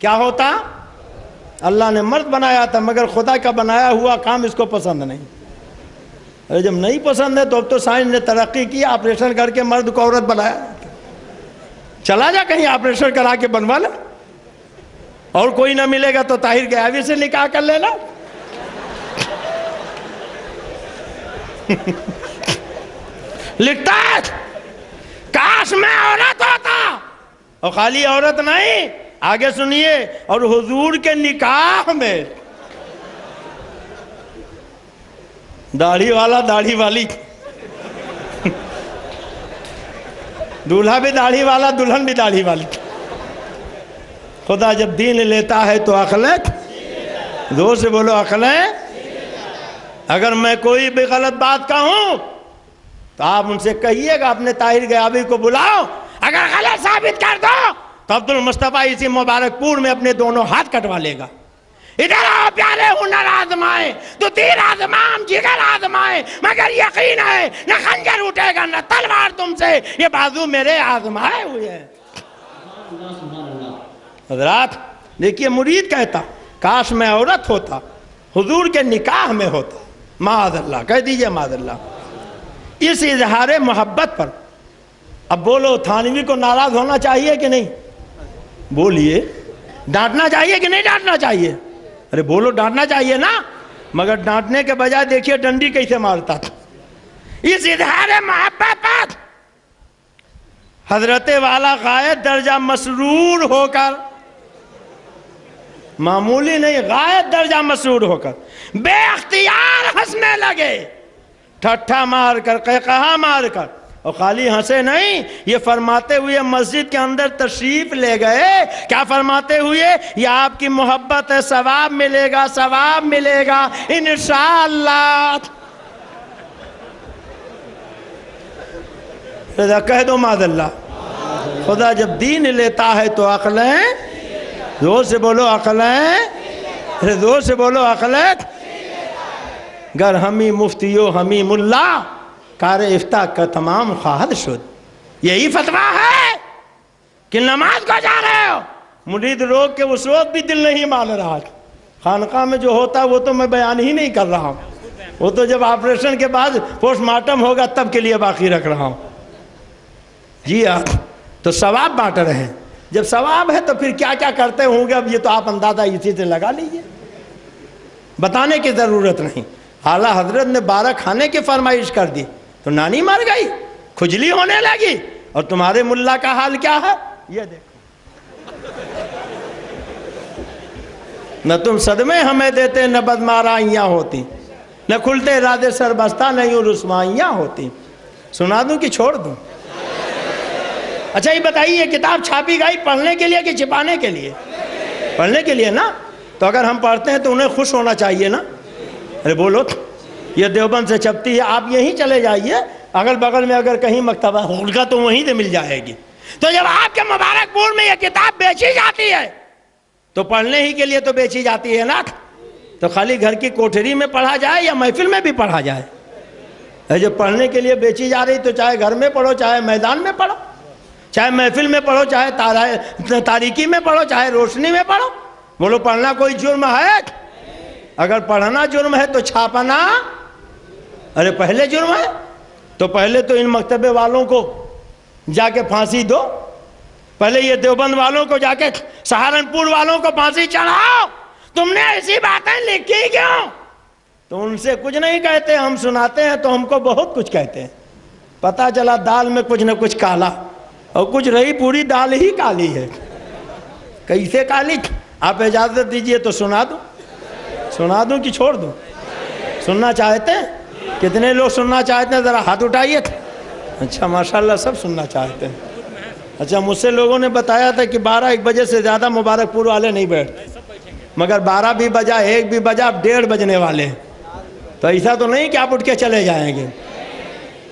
کیا ہوتا؟ اللہ نے مرد بنایا تھا مگر خدا کا بنایا ہوا کام اس کو پسند نہیں۔ ارے جب نہیں پسند ہے تو اب تو سائنس نے ترقی کی، آپریشن کر کے مرد کو عورت بنایا، چلا جا کہیں آپریشن کرا کے بنوا لے، اور کوئی نہ ملے گا تو طاہر گیاوی سے نکاح کر لینا۔ لکھتا ہے کاش میں عورت ہوتا، اور خالی عورت نہیں، آگے سنیے، اور حضور کے نکاح میں داڑھی والا داڑھی والی، دولہا بھی داڑھی والا دلہن بھی داڑھی والی۔ خدا جب دین لیتا ہے تو عقلیں، زور سے بولو عقلیں، اگر میں کوئی بھی غلط بات کہوں تو آپ ان سے کہیے گا اپنے طاہر غیابی کو بلاؤ، اگر غلط ثابت کر دو تو عبد المصطفیٰ اسی مبارک پور میں اپنے دونوں ہاتھ کٹوا لے گا۔ ادھر آؤ پیارے، ہنر آزمائے تو تیر آزمام، جگر آزمائے، مگر یقین ہے نہ خنجر اٹھے گا نہ تلوار تم سے، یہ بازو میرے آزمائے ہوئے ہیں۔ حضرات دیکھیے، مرید کہتا کاش میں عورت ہوتا، حضور کے نکاح میں ہوتا، معاذ اللہ، کہہ دیجئے معاذ اللہ۔ اس اظہار محبت پر اب بولو، تھانوی کو ناراض ہونا چاہیے کہ نہیں؟ بولیے، ڈانٹنا چاہیے کہ نہیں ڈانٹنا چاہیے؟ ارے بولو، ڈانٹنا چاہیے نا، مگر ڈانٹنے کے بجائے دیکھیے ڈنڈی کیسے مارتا تھا۔ اس اظہار محبت پر حضرت والا غایت درجہ مسرور ہو کر، معمولی نہیں، غایت درجہ مسرور ہو کر بے اختیار ہنسنے لگے، ٹھٹھا مار کر، قہقہا مار کر، اور خالی ہنسے نہیں، یہ فرماتے ہوئے مسجد کے اندر تشریف لے گئے۔ کیا فرماتے ہوئے؟ یہ آپ کی محبت ہے، ثواب ملے گا، ثواب ملے گا انشاءاللہ۔ کہہ دو معاذ اللہ۔ خدا جب دین لیتا ہے تو عقلیں، زور سے بولو عقلیں، زور سے بولو عقلیں، گر ہمی مفتیو ہمی ملا، کار افتاء کا تمام خواہد شد۔ یہی فتویٰ ہے کہ نماز کو جا رہے ہو، مرید روگ کے اس وقت بھی دل نہیں مان رہا۔ خانقاہ میں جو ہوتا ہے وہ تو میں بیان ہی نہیں کر رہا ہوں، وہ تو جب آپریشن کے بعد پوسٹ مارٹم ہوگا تب کے لیے باقی رکھ رہا ہوں۔ جی آپ تو ثواب بانٹ رہے ہیں، جب ثواب ہے تو پھر کیا کیا کرتے ہوں گے، اب یہ تو آپ اندازہ اسی سے لگا لیجئے، بتانے کی ضرورت نہیں۔ اعلیٰ حضرت نے 12 کھانے کی فرمائش کر دی تو نانی مر گئی، کھجلی ہونے لگی، اور تمہارے ملا کا حال کیا ہے یہ دیکھو۔ نہ تم صدمے ہمیں دیتے، نہ بدمارائیاں ہوتی، نہ کھلتے ارادے سر بستہ، نہ یوں رسوائیاں ہوتی۔ سنا دوں کہ چھوڑ دوں؟ اچھا یہ بتائیے، یہ کتاب چھاپی گئی پڑھنے کے لیے کہ چھپانے کے لیے؟ پڑھنے کے لیے نا، تو اگر ہم پڑھتے ہیں تو انہیں خوش ہونا چاہیے نا۔ ارے بولو، یہ دیوبند سے چھپتی ہے، آپ یہیں چلے جائیے، اگل بغل میں اگر کہیں مکتبہ ہوگا تو وہیں سے مل جائے گی۔ تو جب آپ کے مبارک پور میں یہ کتاب بیچی جاتی ہے تو پڑھنے ہی کے لیے تو بیچی جاتی ہے نا، تو خالی گھر کی کوٹھری میں پڑھا جائے یا محفل میں بھی پڑھا جائے؟ جب پڑھنے کے لیے بیچی جا رہی تو چاہے گھر میں پڑھو، چاہے میدان میں پڑھو، چاہے محفل میں پڑھو، چاہے تاریکی میں پڑھو، چاہے روشنی میں پڑھو۔ بولو، پڑھنا کوئی جرم ہے؟ اگر پڑھنا جرم ہے تو چھاپنا ارے پہلے جرم ہے، تو پہلے تو ان مکتبے والوں کو جا کے پھانسی دو، پہلے یہ دیوبند والوں کو جا کے، سہارنپور والوں کو پھانسی چڑھاؤ۔ تم نے ایسی باتیں لکھی کیوں؟ تو ان سے کچھ نہیں کہتے، ہم سناتے ہیں تو ہم کو بہت کچھ کہتے ہیں۔ پتہ چلا دال میں کچھ نہ کچھ کالا، اور کچھ رہی پوری دال ہی کالی ہے۔ کیسے کالی؟ آپ اجازت دیجئے تو سنا دوں کہ چھوڑ دوں؟ سننا چاہتے ہیں؟ کتنے لوگ سننا چاہتے ہیں؟ ذرا ہاتھ اٹھائیے۔ اچھا ماشاءاللہ سب سننا چاہتے ہیں۔ اچھا مجھ سے لوگوں نے بتایا تھا کہ 12-1 بجے سے زیادہ مبارک پور والے نہیں بیٹھتے، مگر 12 بھی بجا، 1 بھی بجا، اب 1:30 بجنے والے ہیں، تو ایسا تو نہیں کہ آپ اٹھ کے چلے جائیں گے۔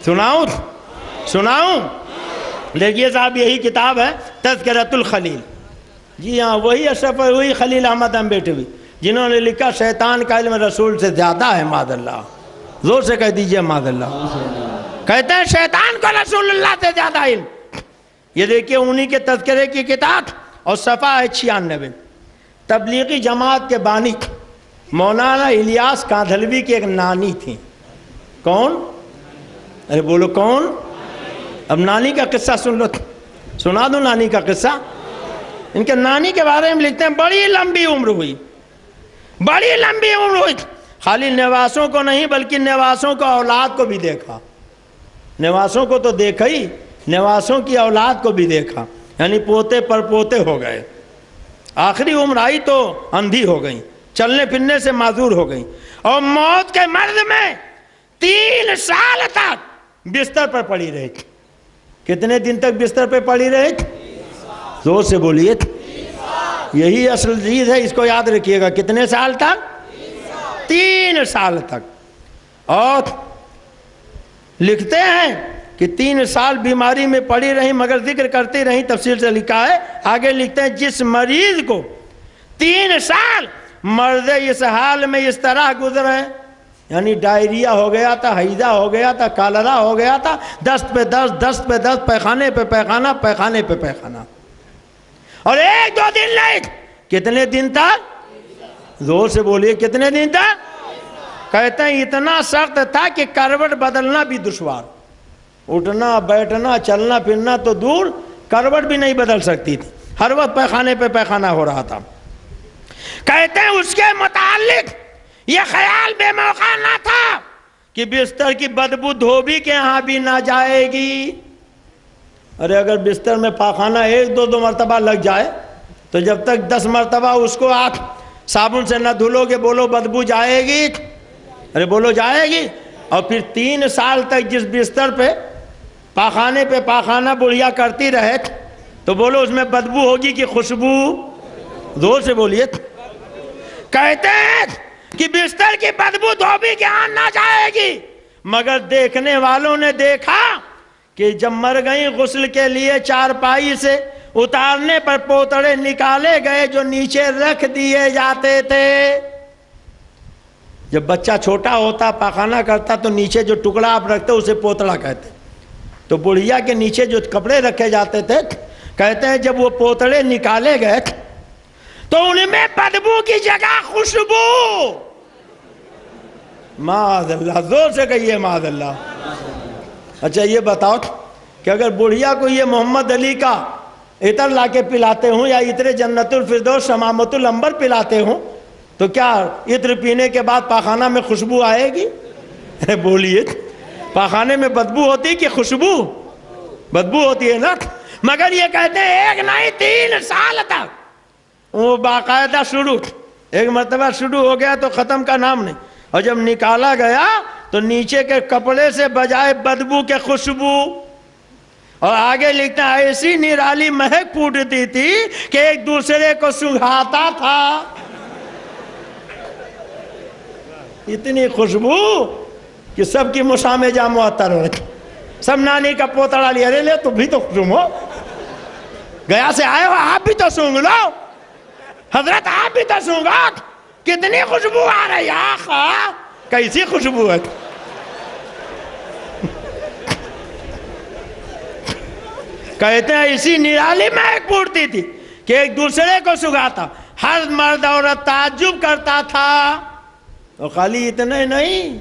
سناؤں؟ دیکھیے صاحب، یہی کتاب ہے تذکرۃ الخلیل۔ جی ہاں، وہی اشرف وہی خلیل احمد بیٹھوی جنہوں نے لکھا شیطان کا علم رسول سے زیادہ ہے، معاذ اللہ۔ زور سے کہہ دیجئے معاذ اللہ۔ کہتے ہیں شیطان کو رسول اللہ سے زیادہ علم۔ یہ دیکھیے انہی کے تذکرے کی کتاب، اور صفحہ ہے 96۔ تبلیغی جماعت کے بانی مولانا الیاس کاندھلوی کی ایک نانی تھی۔ کون؟ ارے بولو کون؟ اب نانی کا قصہ سن لو، سنا دوں نانی کا قصہ؟ ان کے نانی کے بارے میں لکھتے ہیں، بڑی لمبی عمر ہوئی، بڑی لمبی عمر ہوئی، خالی نواسوں کو نہیں بلکہ نواسوں کو اولاد کو بھی دیکھا۔ نواسوں کو تو دیکھا ہی، نواسوں کی اولاد کو بھی دیکھا، یعنی پوتے پر پوتے ہو گئے۔ آخری عمر آئی تو اندھی ہو گئی، چلنے پھرنے سے معذور ہو گئی، اور موت کے مرض میں 3 سال تک بستر پر پڑی رہی۔ کتنے دن تک بستر پہ پڑی رہی؟ زور سے بولیے۔ یہی اصل چیز ہے، اس کو یاد رکھیے گا۔ کتنے سال تک؟ 3 سال تک۔ اور لکھتے ہیں کہ 3 سال بیماری میں پڑی رہی مگر ذکر کرتی رہی، تفصیل سے لکھا ہے۔ آگے لکھتے ہیں جس مریض کو 3 سال مرض اس حال میں اس طرح گزرے، یعنی ڈائریا ہو گیا تھا، ہیضہ ہو گیا تھا، کالرا ہو گیا تھا، دست پہ دست، دست پہ دست، پیخانے پہ پیخانہ، پیخانے پہ پیخانہ، اور 1-2 دن نہیں، کتنے دن تک؟ زور سے بولیے، کتنے دن تک؟ کہتے ہیں اتنا سخت تھا کہ کروٹ بدلنا بھی دشوار، اٹھنا بیٹھنا چلنا پھرنا تو دور، کروٹ بھی نہیں بدل سکتی تھی، ہر وقت پیخانے پہ پیخانہ ہو رہا تھا۔ کہتے ہیں اس کے متعلق یہ خیال بے موقع نہ تھا کہ بستر کی بدبو دھوبی کے ہاں بھی نہ جائے گی۔ ارے اگر بستر میں پاخانہ 1-2 مرتبہ لگ جائے تو جب تک 10 مرتبہ اس کو آپ صابن سے نہ دھلو گے، بولو بدبو جائے گی؟ ارے بولو جائے گی؟ اور پھر 3 سال تک جس بستر پہ پاخانے پہ پاخانہ بڑھیا کرتی رہے تو بولو اس میں بدبو ہوگی کہ خوشبو؟ زور سے بولیے۔ کہتے ہیں کہ بستر کی بدبو دھوبی کے ہاں نہ جائے گی، مگر دیکھنے والوں نے دیکھا کہ جب مر گئی غسل کے لیے چارپائی سے اتارنے پر پوتڑے نکالے گئے جو نیچے رکھ دیے جاتے تھے۔ جب بچہ چھوٹا ہوتا پاخانہ کرتا تو نیچے جو ٹکڑا آپ رکھتے اسے پوتڑا کہتے، تو بڑھیا کے نیچے جو کپڑے رکھے جاتے تھے، کہتے ہیں جب وہ پوتڑے نکالے گئے تو ان میں بدبو کی جگہ خوشبو۔ معاذ اللہ، زور سے کہیے معاذ اللہ۔ اچھا یہ بتاؤ کہ اگر بڑھیا کو یہ محمد علی کا عطر لا کے پلاتے ہوں یا عطر جنت الفردوس شمامت العنبر پلاتے ہوں تو کیا عطر پینے کے بعد پاخانہ میں خوشبو آئے گی؟ بولیے، پاخانے میں بدبو ہوتی کہ خوشبو؟ بدبو ہوتی ہے نا۔ مگر یہ کہتے ہیں 1 نہیں 3 سال تک وہ باقاعدہ شروع، ایک مرتبہ شروع ہو گیا تو ختم کا نام نہیں، اور جب نکالا گیا تو نیچے کے کپڑے سے بجائے بدبو کے خوشبو۔ اور آگے لکھتا ہے ایسی نرالی مہک پھوٹتی تھی کہ ایک دوسرے کو سنگھاتا تھا، اتنی خوشبو کہ سب کی مشام جا معطر ہو، سب نانی کا پوتڑا لیا، رے لے تو بھی تو سونگو، گیا سے آئے ہو آپ بھی تو سونگ لو، حضرت آپ بھی تو سونگو، کتنی خوشبو آ رہی ہے، آخا کیسی خوشبو ہے۔ کہتے ہیں اسی نرالی مہک پھوٹتی تھی کہ ایک دوسرے کو سنگھاتا، ہر مرد عورت تعجب کرتا تھا۔ اور خالی اتنا ہی نہیں،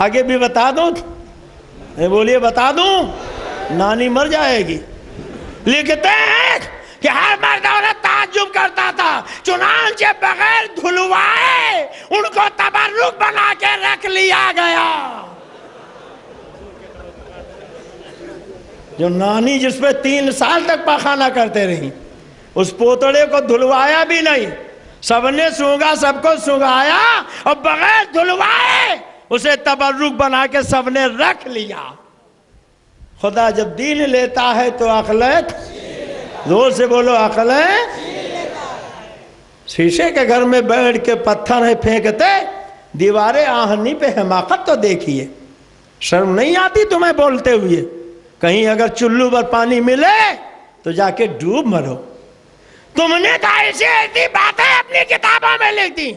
آگے بھی بتا دوں، بولیے بتا دوں، نانی مر جائے گی۔ لکھتے ہیں کہ ہر مرد عورت تعجب کرتا تھا، چنانچہ بغیر دھلوائے ان کو تبرک بنا کے رکھ لیا گیا۔ جو نانی جس پہ 3 سال تک پاخانہ کرتے رہی، اس پوتڑے کو دھلوایا بھی نہیں، سب نے سونگا، سب کو سنگایا، اور بغیر دھلوائے اسے تبرک بنا کے سب نے رکھ لیا۔ خدا جب دین لیتا ہے تو عقلیں، زور سے بولو عقلیں، شیشے کے گھر میں بیٹھ کے پتھر ہے پھینکتے، دیواریں آہنی پہ حماقت تو دیکھیے، شرم نہیں آتی تمہیں بولتے ہوئے؟ کہیں اگر چلو پر پانی ملے تو جا کے ڈوب مرو۔ تم نے تو ایسی باتیں اپنی کتابوں میں لکھ دی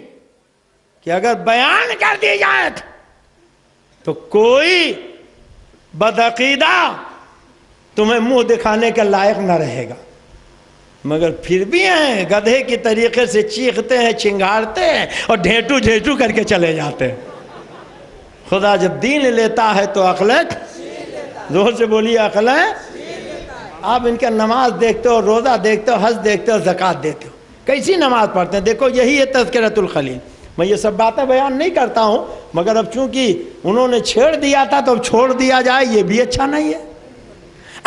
کہ اگر بیان کر دی جائے تو کوئی بدعقیدہ تمہیں منہ دکھانے کے لائق نہ رہے گا، مگر پھر بھی ہیں گدھے کی طریقے سے چیختے ہیں، چنگارتے ہیں اور ڈھیٹو ڈھیٹو کر کے چلے جاتے ہیں۔ خدا جب دین لیتا ہے تو عقلیں، زور سے بولیے عقلیں۔ آپ ان کا نماز دیکھتے ہو، روزہ دیکھتے ہو، حج دیکھتے ہو، زکوٰۃ دیتے ہو، کیسی نماز پڑھتے ہیں؟ دیکھو یہی ہے تذکرۃ الخلیل۔ میں یہ سب باتیں بیان نہیں کرتا ہوں، مگر اب چونکہ انہوں نے چھیڑ دیا تھا تو اب چھوڑ دیا جائے، یہ بھی اچھا نہیں ہے۔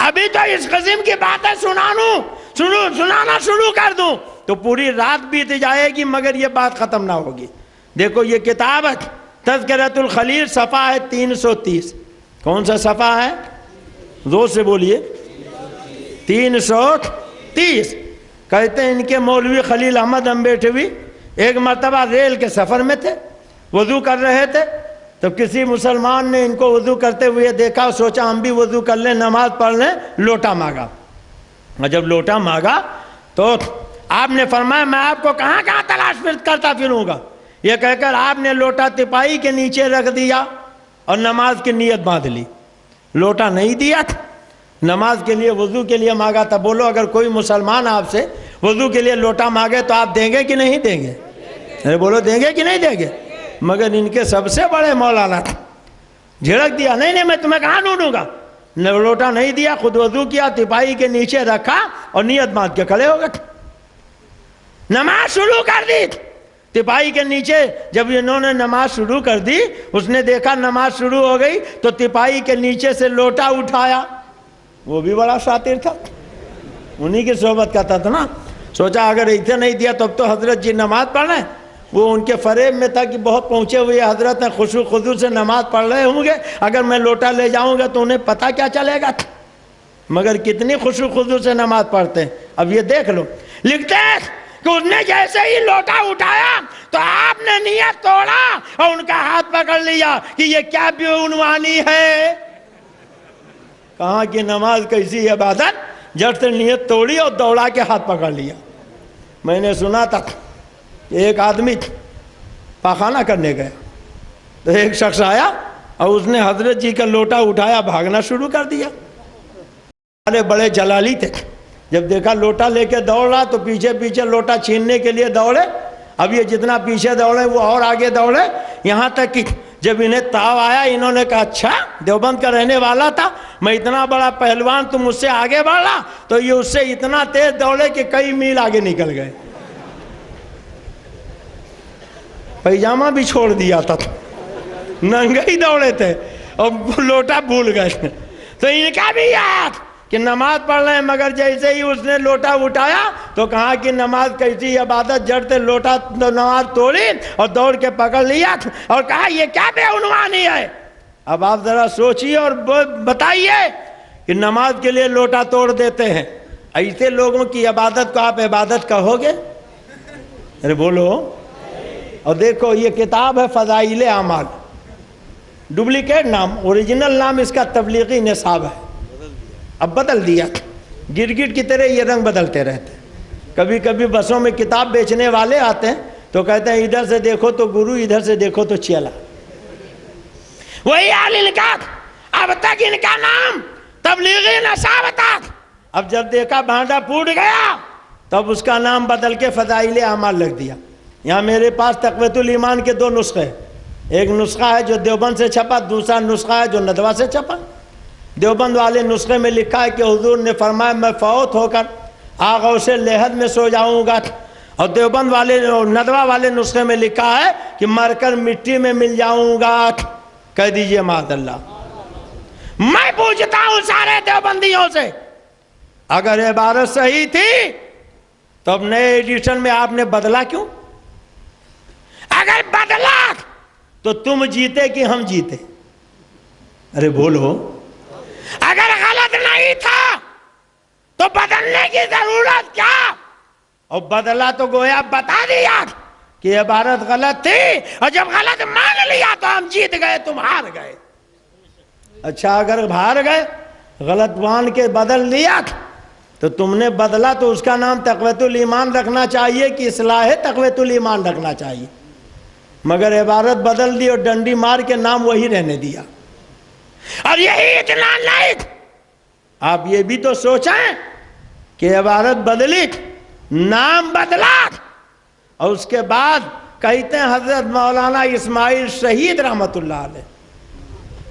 ابھی تو اس قسم کی باتیں سنانا شروع کر دوں تو پوری رات بیت جائے گی، مگر یہ بات ختم نہ ہوگی۔ دیکھو یہ کتاب تذکرۃ الخلیل، صفحہ ہے 330۔ کون سا صفحہ ہے؟ زور سے بولیے، 330۔ کہتے ہیں ان کے مولوی خلیل احمد امبیٹوی ایک مرتبہ ریل کے سفر میں تھے، وضو کر رہے تھے تو کسی مسلمان نے ان کو وضو کرتے ہوئے دیکھا، سوچا ہم بھی وضو کر لیں، نماز پڑھ لیں، لوٹا مانگا. اور جب لوٹا مانگا تو آپ نے فرمایا میں آپ کو کہاں کہاں تلاش کرتا پھروں گا. یہ کہہ کر آپ نے لوٹا تپائی کے نیچے رکھ دیا اور نماز کی نیت باندھ لی. لوٹا نہیں دیا تھا، نماز کے لیے وضو کے لیے مانگا تھا. بولو اگر کوئی مسلمان آپ سے وضو کے لیے لوٹا مانگے تو آپ دیں گے کہ نہیں دیں گے؟ ارے بولو دیں گے کہ نہیں دیں گے؟ مگر ان کے سب سے بڑے مولانا تھا، جھڑک دیا نہیں میں تمہیں کہاں ڈھونڈوں گا. لوٹا نہیں دیا، خود وضو کیا، تپائی کے نیچے رکھا اور نیت باندھ کے کھڑے ہو گئے. نماز شروع کر دی. تپائی کے نیچے جب انہوں نے نماز شروع کر دی، اس نے دیکھا نماز شروع ہو گئی تو تپائی کے نیچے سے لوٹا اٹھایا. وہ بھی بڑا شاطر تھا، انہی کی صحبت کرتا تھا نا. سوچا اگر ایسے نہیں دیا تب تو حضرت جی نماز پڑھ رہے ہیں. وہ ان کے فریب میں تھا کہ بہت پہنچے ہوئے حضرت ہیں، خشوع خضوع سے نماز پڑھ رہے ہوں گے، اگر میں لوٹا لے جاؤں گا تو انہیں پتہ کیا چلے گا. مگر کتنی خشوع خضوع سے نماز پڑھتے ہیں. اب یہ دیکھ لو، لکھتے ہیں کہ اس نے جیسے ہی لوٹا اٹھایا تو آپ نے نیت توڑا اور ان کا ہاتھ پکڑ لیا کہ یہ کیا بے عنوانی ہے. کہاں کی نماز کیسی عبادت، جب سے نیت توڑی اور دوڑا کے ہاتھ پکڑ لیا. میں نے سنا تھا کہ ایک آدمی پاخانہ کرنے گیا تو ایک شخص آیا اور اس نے حضرت جی کا لوٹا اٹھایا، بھاگنا شروع کر دیا. بڑے جلالی تھے، جب دیکھا لوٹا لے کے دوڑ رہا تو پیچھے پیچھے لوٹا چھیننے کے لیے دوڑے. اب یہ جتنا پیچھے دوڑے وہ اور آگے دوڑے، یہاں تک کہ جب انہیں تاو آیا انہوں نے کہا اچھا دیوبند کا رہنے والا تھا، میں اتنا بڑا پہلوان تم مجھ سے آگے بڑھا. تو یہ اس سے اتنا تیز دوڑے کہ کئی میل آگے نکل گئے. پیجامہ بھی چھوڑ دیا تھا، ننگے ہی دوڑے تھے اور لوٹا بھول گئے. تو ان کا بھی یاد کہ نماز پڑھ رہے ہیں، مگر جیسے ہی اس نے لوٹا اٹھایا تو کہا کہ نماز کیسی عبادت، جڑتے لوٹا نماز توڑی اور دوڑ کے پکڑ لیا اور کہا یہ کیا بے عنوانی ہے. اب آپ ذرا سوچئے اور بتائیے کہ نماز کے لیے لوٹا توڑ دیتے ہیں. ایسے لوگوں کی عبادت کو آپ عبادت کہو گے؟ ارے بولو. اور دیکھو یہ کتاب ہے فضائل اعمال، ڈپلیکیٹ نام، اوریجنل نام اس کا تبلیغی نصاب ہے. اب بدل دیا، گرگٹ کی طرح یہ رنگ بدلتے رہتے. کبھی کبھی بسوں میں کتاب بیچنے والے آتے ہیں تو کہتے ہیں ادھر سے دیکھو تو گرو، ادھر سے دیکھو تو چیلا. وہی حال ان کا، اب تک ان کا نام تبلیغی نصاب تھا. اب جب دیکھا بھانڈا پھوٹ گیا تب اس کا نام بدل کے فضائل اعمال لکھ دیا. یہاں میرے پاس تقویت الایمان کے دو نسخے ہیں. ایک نسخہ ہے جو دیوبند سے چھپا، دوسرا نسخہ ہے جو ندوہ سے چھپا. دیوبند والے نسخے میں لکھا ہے کہ حضور نے فرمایا میں فوت ہو کر آغوش لحد میں سو جاؤں گا. اور دیوبند والے ندوہ والے نسخے میں لکھا ہے کہ مر کر مٹی میں مل جاؤں گا. کہہ دیجئے معاذ اللہ. میں پوچھتا ہوں سارے دیوبندیوں سے، اگر عبارت صحیح تھی تو اب نئے ایڈیشن میں آپ نے بدلا کیوں؟ اگر بدلا تو تم جیتے کہ ہم جیتے؟ ارے بولو. اگر غلط نہیں تھا تو بدلنے کی ضرورت کیا؟ اور بدلا تو گویا بتا دیا کہ عبارت غلط تھی، اور جب غلط مان لیا تو ہم جیت گئے تم ہار گئے. اچھا اگر ہار گئے، غلط مان کے بدل لیا تو تم نے بدلا تو اس کا نام تقویت الایمان رکھنا چاہیے کہ اصلاح تقویت الایمان رکھنا چاہیے. مگر عبارت بدل دی اور ڈنڈی مار کے نام وہی رہنے دیا. اور یہی اتنا نہیں، آپ یہ بھی تو سوچیں کہ عبارت بدلی، نام بدلا، اور اس کے بعد کہتے ہیں حضرت مولانا اسماعیل شہید رحمت اللہ علیہ.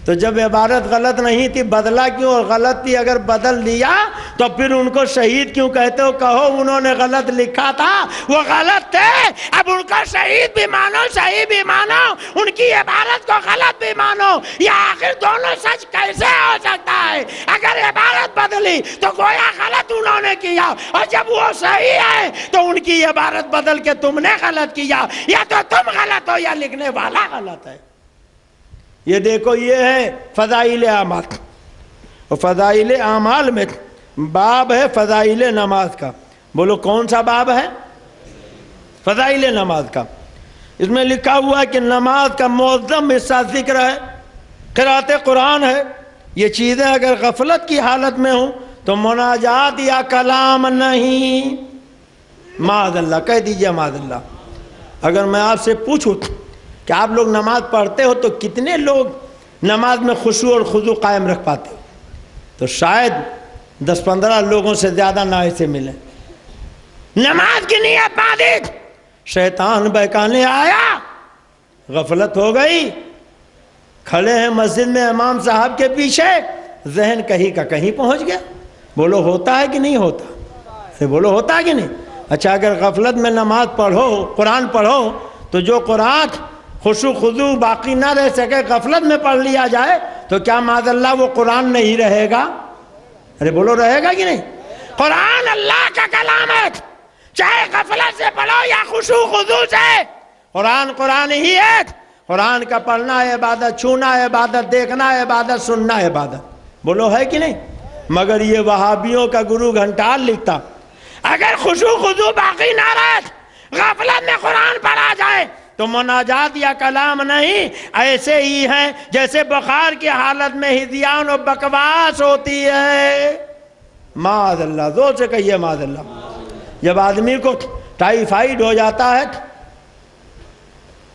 تو جب عبارت غلط نہیں تھی بدلا کیوں؟ اور غلط تھی اگر بدل دیا تو پھر ان کو شہید کیوں کہتے ہو؟ کہو انہوں نے غلط لکھا تھا، وہ غلط تھے، اب ان کا شہید بھی مانو صحیح بھی مانو، ان کی عبارت کو غلط بھی مانو. یہ آخر دونوں سچ کیسے ہو سکتا ہے؟ اگر عبارت بدلی تو گویا غلط انہوں نے کیا، اور جب وہ صحیح ہے تو ان کی عبارت بدل کے تم نے غلط کیا. یا تو تم غلط ہو یا لکھنے والا غلط ہے. یہ دیکھو یہ ہے فضائل اعمال. اور فضائل اعمال میں باب ہے فضائل نماز کا. بولو کون سا باب ہے؟ فضائل نماز کا. اس میں لکھا ہوا ہے کہ نماز کا معظم حصہ ذکر ہے، قرأت قرآن ہے. یہ چیزیں اگر غفلت کی حالت میں ہوں تو مناجات یا کلام نہیں. معاذ اللہ، کہہ دیجئے معاذ اللہ. اگر میں آپ سے پوچھوں کہ آپ لوگ نماز پڑھتے ہو تو کتنے لوگ نماز میں خشوع اور خضوع قائم رکھ پاتے ہو؟ تو شاید 10-15 لوگوں سے زیادہ نہ ایسے ملیں. نماز کی نیت باندھی، شیطان بہکانے آیا، غفلت ہو گئی، کھڑے ہیں مسجد میں امام صاحب کے پیچھے، ذہن کہیں کا کہیں پہنچ گیا. بولو ہوتا ہے کہ نہیں ہوتا؟ بولو ہوتا ہے کہ نہیں؟ اچھا، اگر غفلت میں نماز پڑھو، قرآن پڑھو، تو جو قرآن خشوع خضوع باقی نہ رہ سکے غفلت میں پڑھ لیا جائے تو کیا معاذ اللہ وہ قرآن نہیں رہے گا؟ ارے بولو رہے گا کہ نہیں؟ قرآن اللہ کا کلام ہے، چاہے غفلت سے پڑھو یا خشوع خضوع سے، قرآن قرآن ہی ہے. قرآن کا پڑھنا عبادت، چھونا عبادت، دیکھنا عبادت، سننا عبادت. بولو ہے کہ نہیں؟ مگر یہ وہابیوں کا گرو گھنٹال لکھتا اگر خشوع خضوع باقی نہ رہے، غفلت میں قرآن پڑھا جائے تو مناجات یا کلام نہیں، ایسے ہی ہیں جیسے بخار کی حالت میں ہذیان و بکواس ہوتی ہے. معاذ اللہ، زور سے کہیے معاذ اللہ. جب آدمی کو ٹائیفائیڈ ہو جاتا ہے،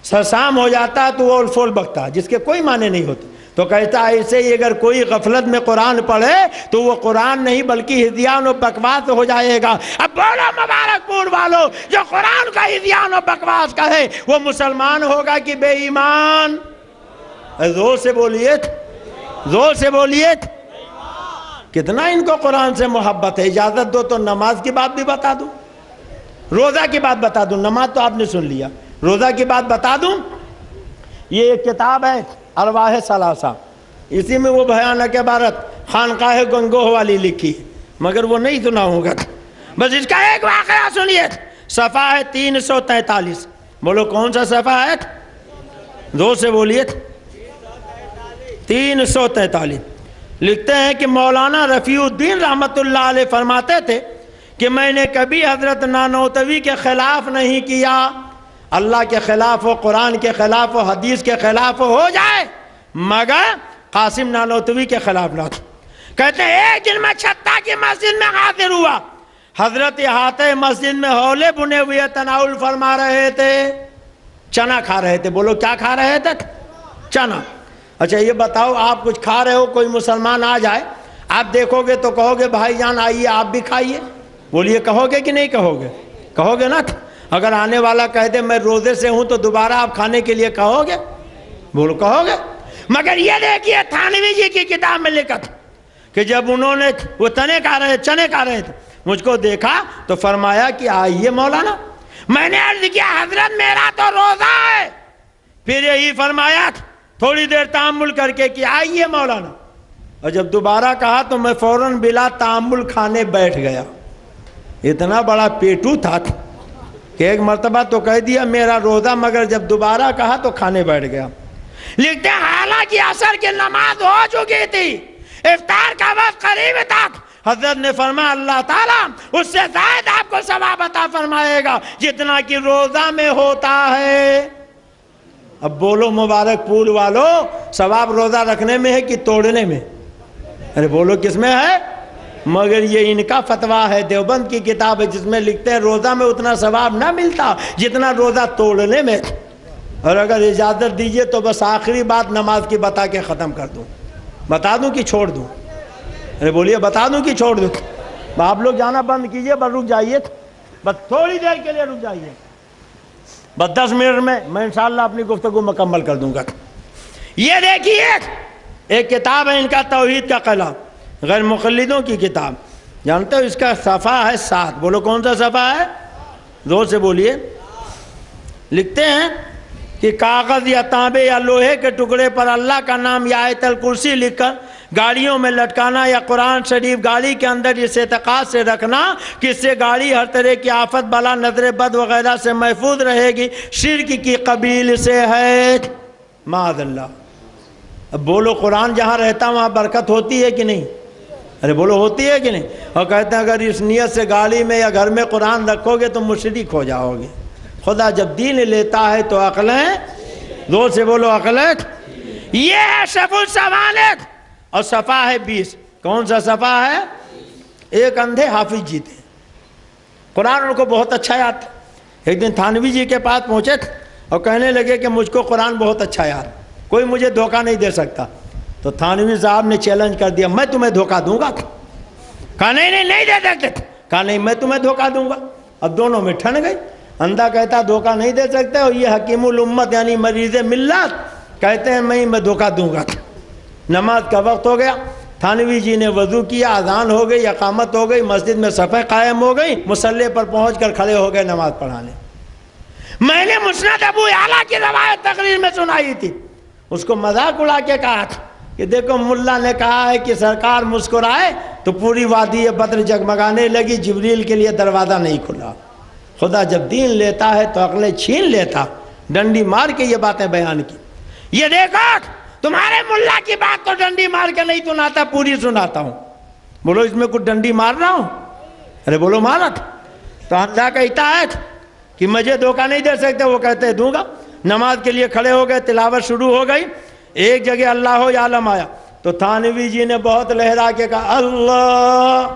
سرسام ہو جاتا ہے تو وہ الفول بکتا ہے جس کے کوئی معنی نہیں ہوتے، تو کہتا ہے ایسے ہی اگر کوئی غفلت میں قرآن پڑھے تو وہ قرآن نہیں بلکہ ہذیان و بکواس ہو جائے گا. اب بولو مبارک پور والو، جو قرآن کا ہذیان و بکواس کہے وہ مسلمان ہوگا کہ بے ایمان؟ زور سے بولیے، زور سے بولیے. کتنا ان کو قرآن سے محبت ہے. اجازت دو تو نماز کی بات بھی بتا دوں، روزہ کی بات بتا دوں. نماز تو آپ نے سن لیا، روزہ کی بات بتا دوں. یہ ایک کتاب ہے ارواح ثلاثہ، اسی میں وہ بھیانک عبارت خانقاہ گنگوہ والی لکھی، مگر وہ نہیں سنا ہوگا. بس اس کا ایک واقعہ سنیے. صفحہ ہے 343. بولو کون سا صفحہ ہے؟ زور سے بولیے. 343. لکھتے ہیں کہ مولانا رفیع الدین رحمت اللہ علیہ فرماتے تھے کہ میں نے کبھی حضرت نانوتوی کے خلاف نہیں کیا. اللہ کے خلاف ہو، قرآن کے خلاف ہو، حدیث کے خلاف ہو جائے، مگر قاسم نانوتوی کے خلاف نہ. کہتے ہیں ایک دن میں چھتا کی مسجد میں حاضر ہوا، حضرت احاطہ مسجد میں ہولے بنے ہوئے تناول فرما رہے تھے، چنا کھا رہے تھے. بولو کیا کھا رہے تھے؟ چنا. اچھا یہ بتاؤ، آپ کچھ کھا رہے ہو، کوئی مسلمان آ جائے، آپ دیکھو گے تو کہو گے بھائی جان آئیے آپ بھی کھائیے؟ بولیے کہو گے کہ نہیں کہو گے؟ کہو گے نا. اگر آنے والا کہہ دے میں روزے سے ہوں تو دوبارہ آپ کھانے کے لیے کہو گے؟ بولو کہو گے. مگر یہ دیکھیے تھانوی جی کی کتاب میں لکھا تھا کہ جب انہوں نے وہ چنے کھا رہے تھے مجھ کو دیکھا تو فرمایا کہ آئیے مولانا. میں نے عرض کیا حضرت میرا تو روزہ ہے. پھر یہی فرمایا تھوڑی دیر تأمل کر کے کہ آئیے مولانا. اور جب دوبارہ کہا تو میں فوراً بلا تأمل کھانے بیٹھ گیا. اتنا بڑا پیٹو تھا کہ ایک مرتبہ تو کہہ دیا میرا روزہ، مگر جب دوبارہ کہا تو کھانے بیٹھ گیا. لکھتے ہیں حالانکہ عصر کی نماز ہو چکی تھی، افطار کا وقت قریب تھا، حضرت نے فرمایا اللہ تعالیٰ اس سے زائد آپ کو ثواب عطا فرمائے گا جتنا کہ روزہ میں ہوتا ہے. اب بولو مبارک پور والو، ثواب روزہ رکھنے میں ہے کہ توڑنے میں؟ ارے بولو کس میں ہے؟ مگر یہ ان کا فتویٰ ہے، دیوبند کی کتاب ہے جس میں لکھتے ہیں روزہ میں اتنا ثواب نہ ملتا جتنا روزہ توڑنے میں. اور اگر اجازت دیجئے تو بس آخری بات نماز کی بتا کے ختم کر دوں. بتا دوں کہ چھوڑ دوں؟ ارے بولیے بتا دوں کہ چھوڑ دوں؟ آپ لوگ جانا بند کیجئے، بس رک جائیے، بس تھوڑی دیر کے لیے رک جائیے، بس 10 منٹ میں انشاءاللہ اپنی گفتگو مکمل کر دوں گا. یہ دیکھیے ایک کتاب ہے ان کا توحید کا قلعہ، غیر مقلدوں کی کتاب، جانتے ہو اس کا صفحہ ہے 7. بولو کون سا صفحہ ہے؟ زور سے بولیے. لکھتے ہیں کہ کاغذ یا تانبے یا لوہے کے ٹکڑے پر اللہ کا نام یا آیت الکرسی لکھ کر گاڑیوں میں لٹکانا یا قرآن شریف گاڑی کے اندر اس اعتقاد سے رکھنا کہ اس سے گاڑی ہر طرح کی آفت بلا نظر بد وغیرہ سے محفوظ رہے گی، شرک کی قبیل سے ہے. معاذ اللہ. اب بولو قرآن جہاں رہتا وہاں برکت ہوتی ہے کہ نہیں؟ ارے بولو ہوتی ہے کہ نہیں؟ اور کہتے ہیں اگر اس نیت سے گاڑی میں یا گھر میں قرآن رکھو گے تو مشرک ہو جاؤ گے. خدا جب دین لیتا ہے تو عقلیں، زور سے بولو عقلیں، یہ ہے صف السوالک، اور صفحہ ہے 20۔ کون سا صفحہ ہے؟ ایک اندھے حافظ جی تھے، قرآن ان کو بہت اچھا یاد تھا۔ ایک دن تھانوی جی کے پاس پہنچے اور کہنے لگے کہ مجھ کو قرآن بہت اچھا یاد، کوئی مجھے دھوکہ نہیں دے سکتا۔ تو تھانوی صاحب نے چیلنج کر دیا، میں تمہیں دھوکہ دوں گا؟ کہا نہیں دے سکتے۔ کہا نہیں، میں تمہیں دھوکہ دوں گا۔ اب دونوں میں ٹھن گئی، اندھا کہتا دھوکہ نہیں دے سکتے، اور یہ حکیم الامت یعنی مریض ملت کہتے ہیں میں دھوکہ دوں گا۔ نماز کا وقت ہو گیا، تھانوی جی نے وضو کیا، اذان ہو گئی، اقامت ہو گئی، مسجد میں صفیں قائم ہو گئی، مصلی پر پہنچ کر کھڑے ہو گئے نماز پڑھانے۔ میں نے مسند ابو اعلیٰ کی روایت تقریر میں سنائی تھی، اس کو مذاق اڑا کے کہا تھا کہ دیکھو ملا نے کہا ہے کہ سرکار مسکرائے تو پوری وادی بدر جگمگانے لگی، جبریل کے لیے دروازہ نہیں کھلا۔ خدا جب دین لیتا ہے تو عقلیں چھین لیتا۔ ڈنڈی مار کے یہ باتیں بیان کی، یہ دیکھو تمہارے ملا کی بات تو ڈنڈی مار کے نہیں سناتا، پوری سناتا ہوں۔ بولو اس میں کچھ ڈنڈی مار رہا ہوں؟ ارے بولو مارت۔ تو اندھا کہتا ہے کہ مجھے دھوکہ نہیں دے سکتے، وہ کہتے ہیں دوں گا۔ نماز کے لیے کھڑے ہو گئے، تلاوت شروع ہو گئی، ایک جگہ اللہ یعلم آیا تو تھانوی جی نے بہت لہرا کے کہا اللہ،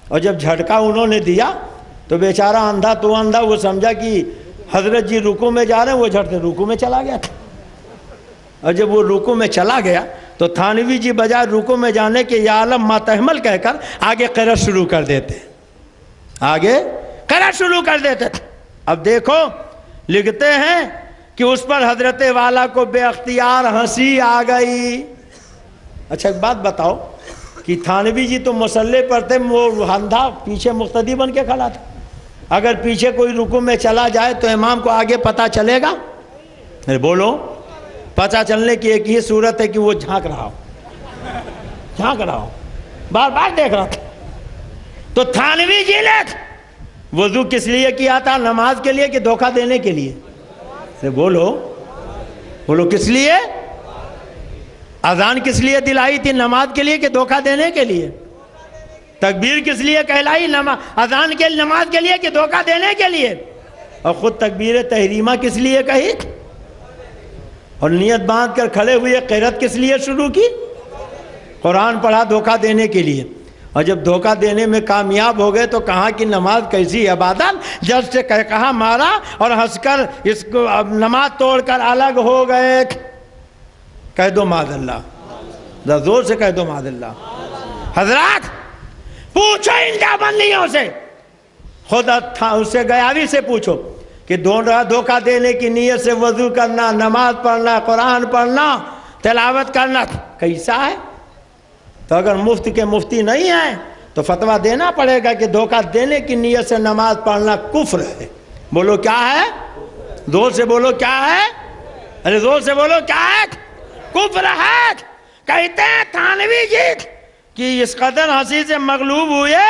اور جب جھٹکا انہوں نے دیا تو بیچارہ اندھا تو اندھا، وہ سمجھا کہ حضرت جی رکوع میں جا رہے ہیں، وہ جھٹ سے رکوع میں چلا گیا تھا۔ اور جب وہ رکوع میں چلا گیا تو تھانوی جی بجائے رکوع میں جانے کے یا عالم ما تحمل کہہ کر آگے قرأت شروع کر دیتے، آگے قرأت شروع کر دیتے۔ اب دیکھو لکھتے ہیں کہ اس پر حضرت والا کو بے اختیار ہنسی آ گئی۔ اچھا ایک بات بتاؤ کہ تھانوی جی تو مصلی پر تھے، وہ اندھا پیچھے مقتدی بن کے کھڑا تھا، اگر پیچھے کوئی رکوع میں چلا جائے تو امام کو آگے پتہ چلے گا؟ بولو، پتہ چلنے کی ایک ہی صورت ہے کہ وہ جھانک رہا ہو، بار بار دیکھ رہا تھا۔ تو تھانوی جی نے وضو کس لیے کیا تھا؟ نماز کے لیے کہ دھوکہ دینے کے لیے؟ بولو کس لیے؟ اذان کس لیے دلائی تھی؟ نماز کے لیے کہ دھوکہ دینے کے لیے؟ تکبیر کس لیے کہلائی؟ اذان کے نماز کے لیے کہ دھوکہ دینے کے لیے؟ اور خود تکبیر تحریمہ کس لیے کہی؟ اور نیت باندھ کر کھڑے ہوئے قرأت کس لیے شروع کی؟ قرآن پڑھا دھوکہ دینے کے لیے۔ اور جب دھوکہ دینے میں کامیاب ہو گئے تو کہا کہ نماز کیسی عبادت، جج سے کہا مارا اور ہنس کر اس کو نماز توڑ کر الگ ہو گئے۔ کہہ دو معاذ اللہ، زور سے کہہ دو معاذ اللہ۔ حضرات پوچھو ان دیوبندیوں سے، خدا اس سے گیاوی سے پوچھو کہ دھوکہ دینے کی نیت سے وضو کرنا، نماز پڑھنا، قرآن پڑھنا، تلاوت کرنا کیسا ہے؟ تو اگر مفت کے مفتی نہیں ہیں تو فتویٰ دینا پڑے گا کہ دھوکہ دینے کی نیت سے نماز پڑھنا کفر ہے۔ بولو کیا ہے؟ زور سے بولو کیا ہے؟ ارے زور سے بولو کیا ہے؟ کفر ہے۔ کہتے ہیں تھانوی جی کہ اس قدر ہنسی سے مغلوب ہوئے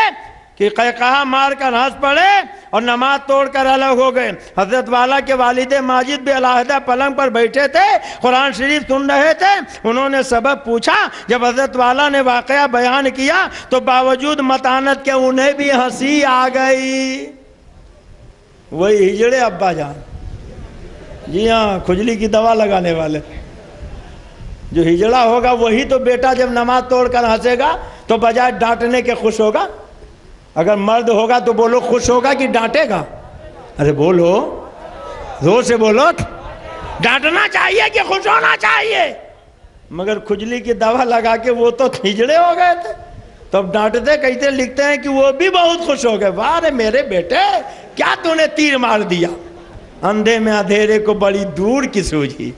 کہ قہقہا مار کر ہنس پڑے اور نماز توڑ کر الگ ہو گئے۔ حضرت والا کے والد ماجد بھی علیحدہ پلنگ پر بیٹھے تھے، قرآن شریف سن رہے تھے، انہوں نے سبب پوچھا۔ جب حضرت والا نے واقعہ بیان کیا تو باوجود متانت کے انہیں بھی ہنسی آ گئی۔ وہی ہجڑے ابا جان، جی ہاں، کھجلی کی دوا لگانے والے، جو ہجڑا ہوگا وہی تو بیٹا جب نماز توڑ کر ہنسے گا تو بجائے ڈانٹنے کے خوش ہوگا۔ اگر مرد ہوگا تو بولو خوش ہوگا کہ ڈانٹے گا؟ ارے بولو، زور سے بولو۔ ڈانٹنا چاہیے کہ خوش ہونا چاہیے؟ مگر کھجلی کی دوا لگا کے وہ تو ہجڑے ہو گئے تھے، تب ڈانٹتے کہتے لکھتے ہیں کہ وہ بھی بہت خوش ہو گئے۔ واہ رے میرے بیٹے، کیا تو نے تیر مار دیا، اندھے میں اندھیرے کو بڑی دور کی سوجھی۔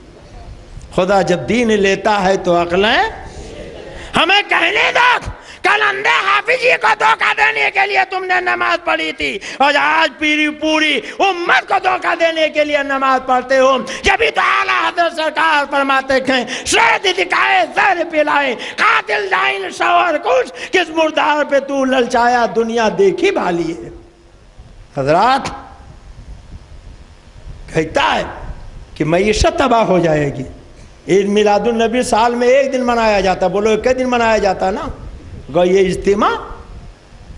خدا جب دین لیتا ہے تو عقلیں ہمیں کہنے دو، کل اندھے حافظ جی کو دھوکہ دینے کے لیے تم نے نماز پڑھی تھی، اور آج پوری امت کو دھوکہ دینے کے لیے نماز پڑھتے ہو۔ جبھی تو اعلیٰ حضرت سرکار فرماتے ہیں شہد دکھائے زہر پلائے، قاتل دائن شوہر کش، کس مردار پہ تو للچایا دنیا دیکھی بھالی ہے۔ حضرات کہتا ہے کہ معیشت تباہ ہو جائے گی۔ عید میلاد النبی سال میں ایک دن منایا جاتا، بولو ایک دن منایا جاتا نا، یہ اجتماع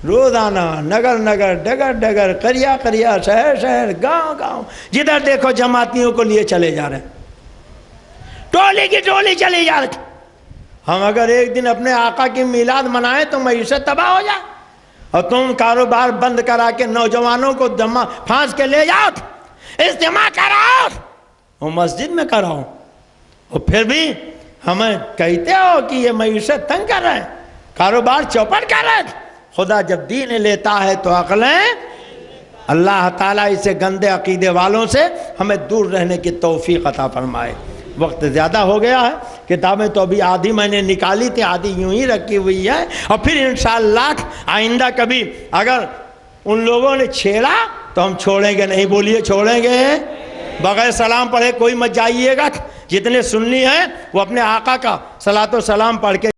روزانہ نگر نگر ڈگر ڈگر قریہ قریہ شہر شہر گاؤں گاؤں جدھر دیکھو جماعتیوں کو لیے چلے جا رہے ہیں، ٹولی کی ٹولی چلی جا رہی۔ ہم اگر ایک دن اپنے آقا کی میلاد منائیں تو معیشت تباہ ہو جائے، اور تم کاروبار بند کرا کے نوجوانوں کو پھانس کے لے جاؤ، اجتماع کراؤ، وہ مسجد میں کراؤ، اور پھر بھی ہمیں کہتے ہو کہ یہ معیشت تنگ کر رہے ہیں، کاروبار چوپٹ کر رہے ہیں۔ خدا جب دین لیتا ہے تو عقلیں، اللہ تعالیٰ اسے گندے عقیدے والوں سے ہمیں دور رہنے کی توفیق عطا فرمائے۔ وقت زیادہ ہو گیا ہے، کتابیں تو ابھی آدھی میں نے نکالی تھی، آدھی یوں ہی رکھی ہوئی ہے، اور پھر انشاءاللہ آئندہ کبھی اگر ان لوگوں نے چھیڑا تو ہم چھوڑیں گے نہیں، بولیے چھوڑیں گے؟ بغیر سلام پڑھے کوئی مت جائیے گا، جتنے سنی ہیں وہ اپنے آقا کا صلاۃ و سلام پڑھ کے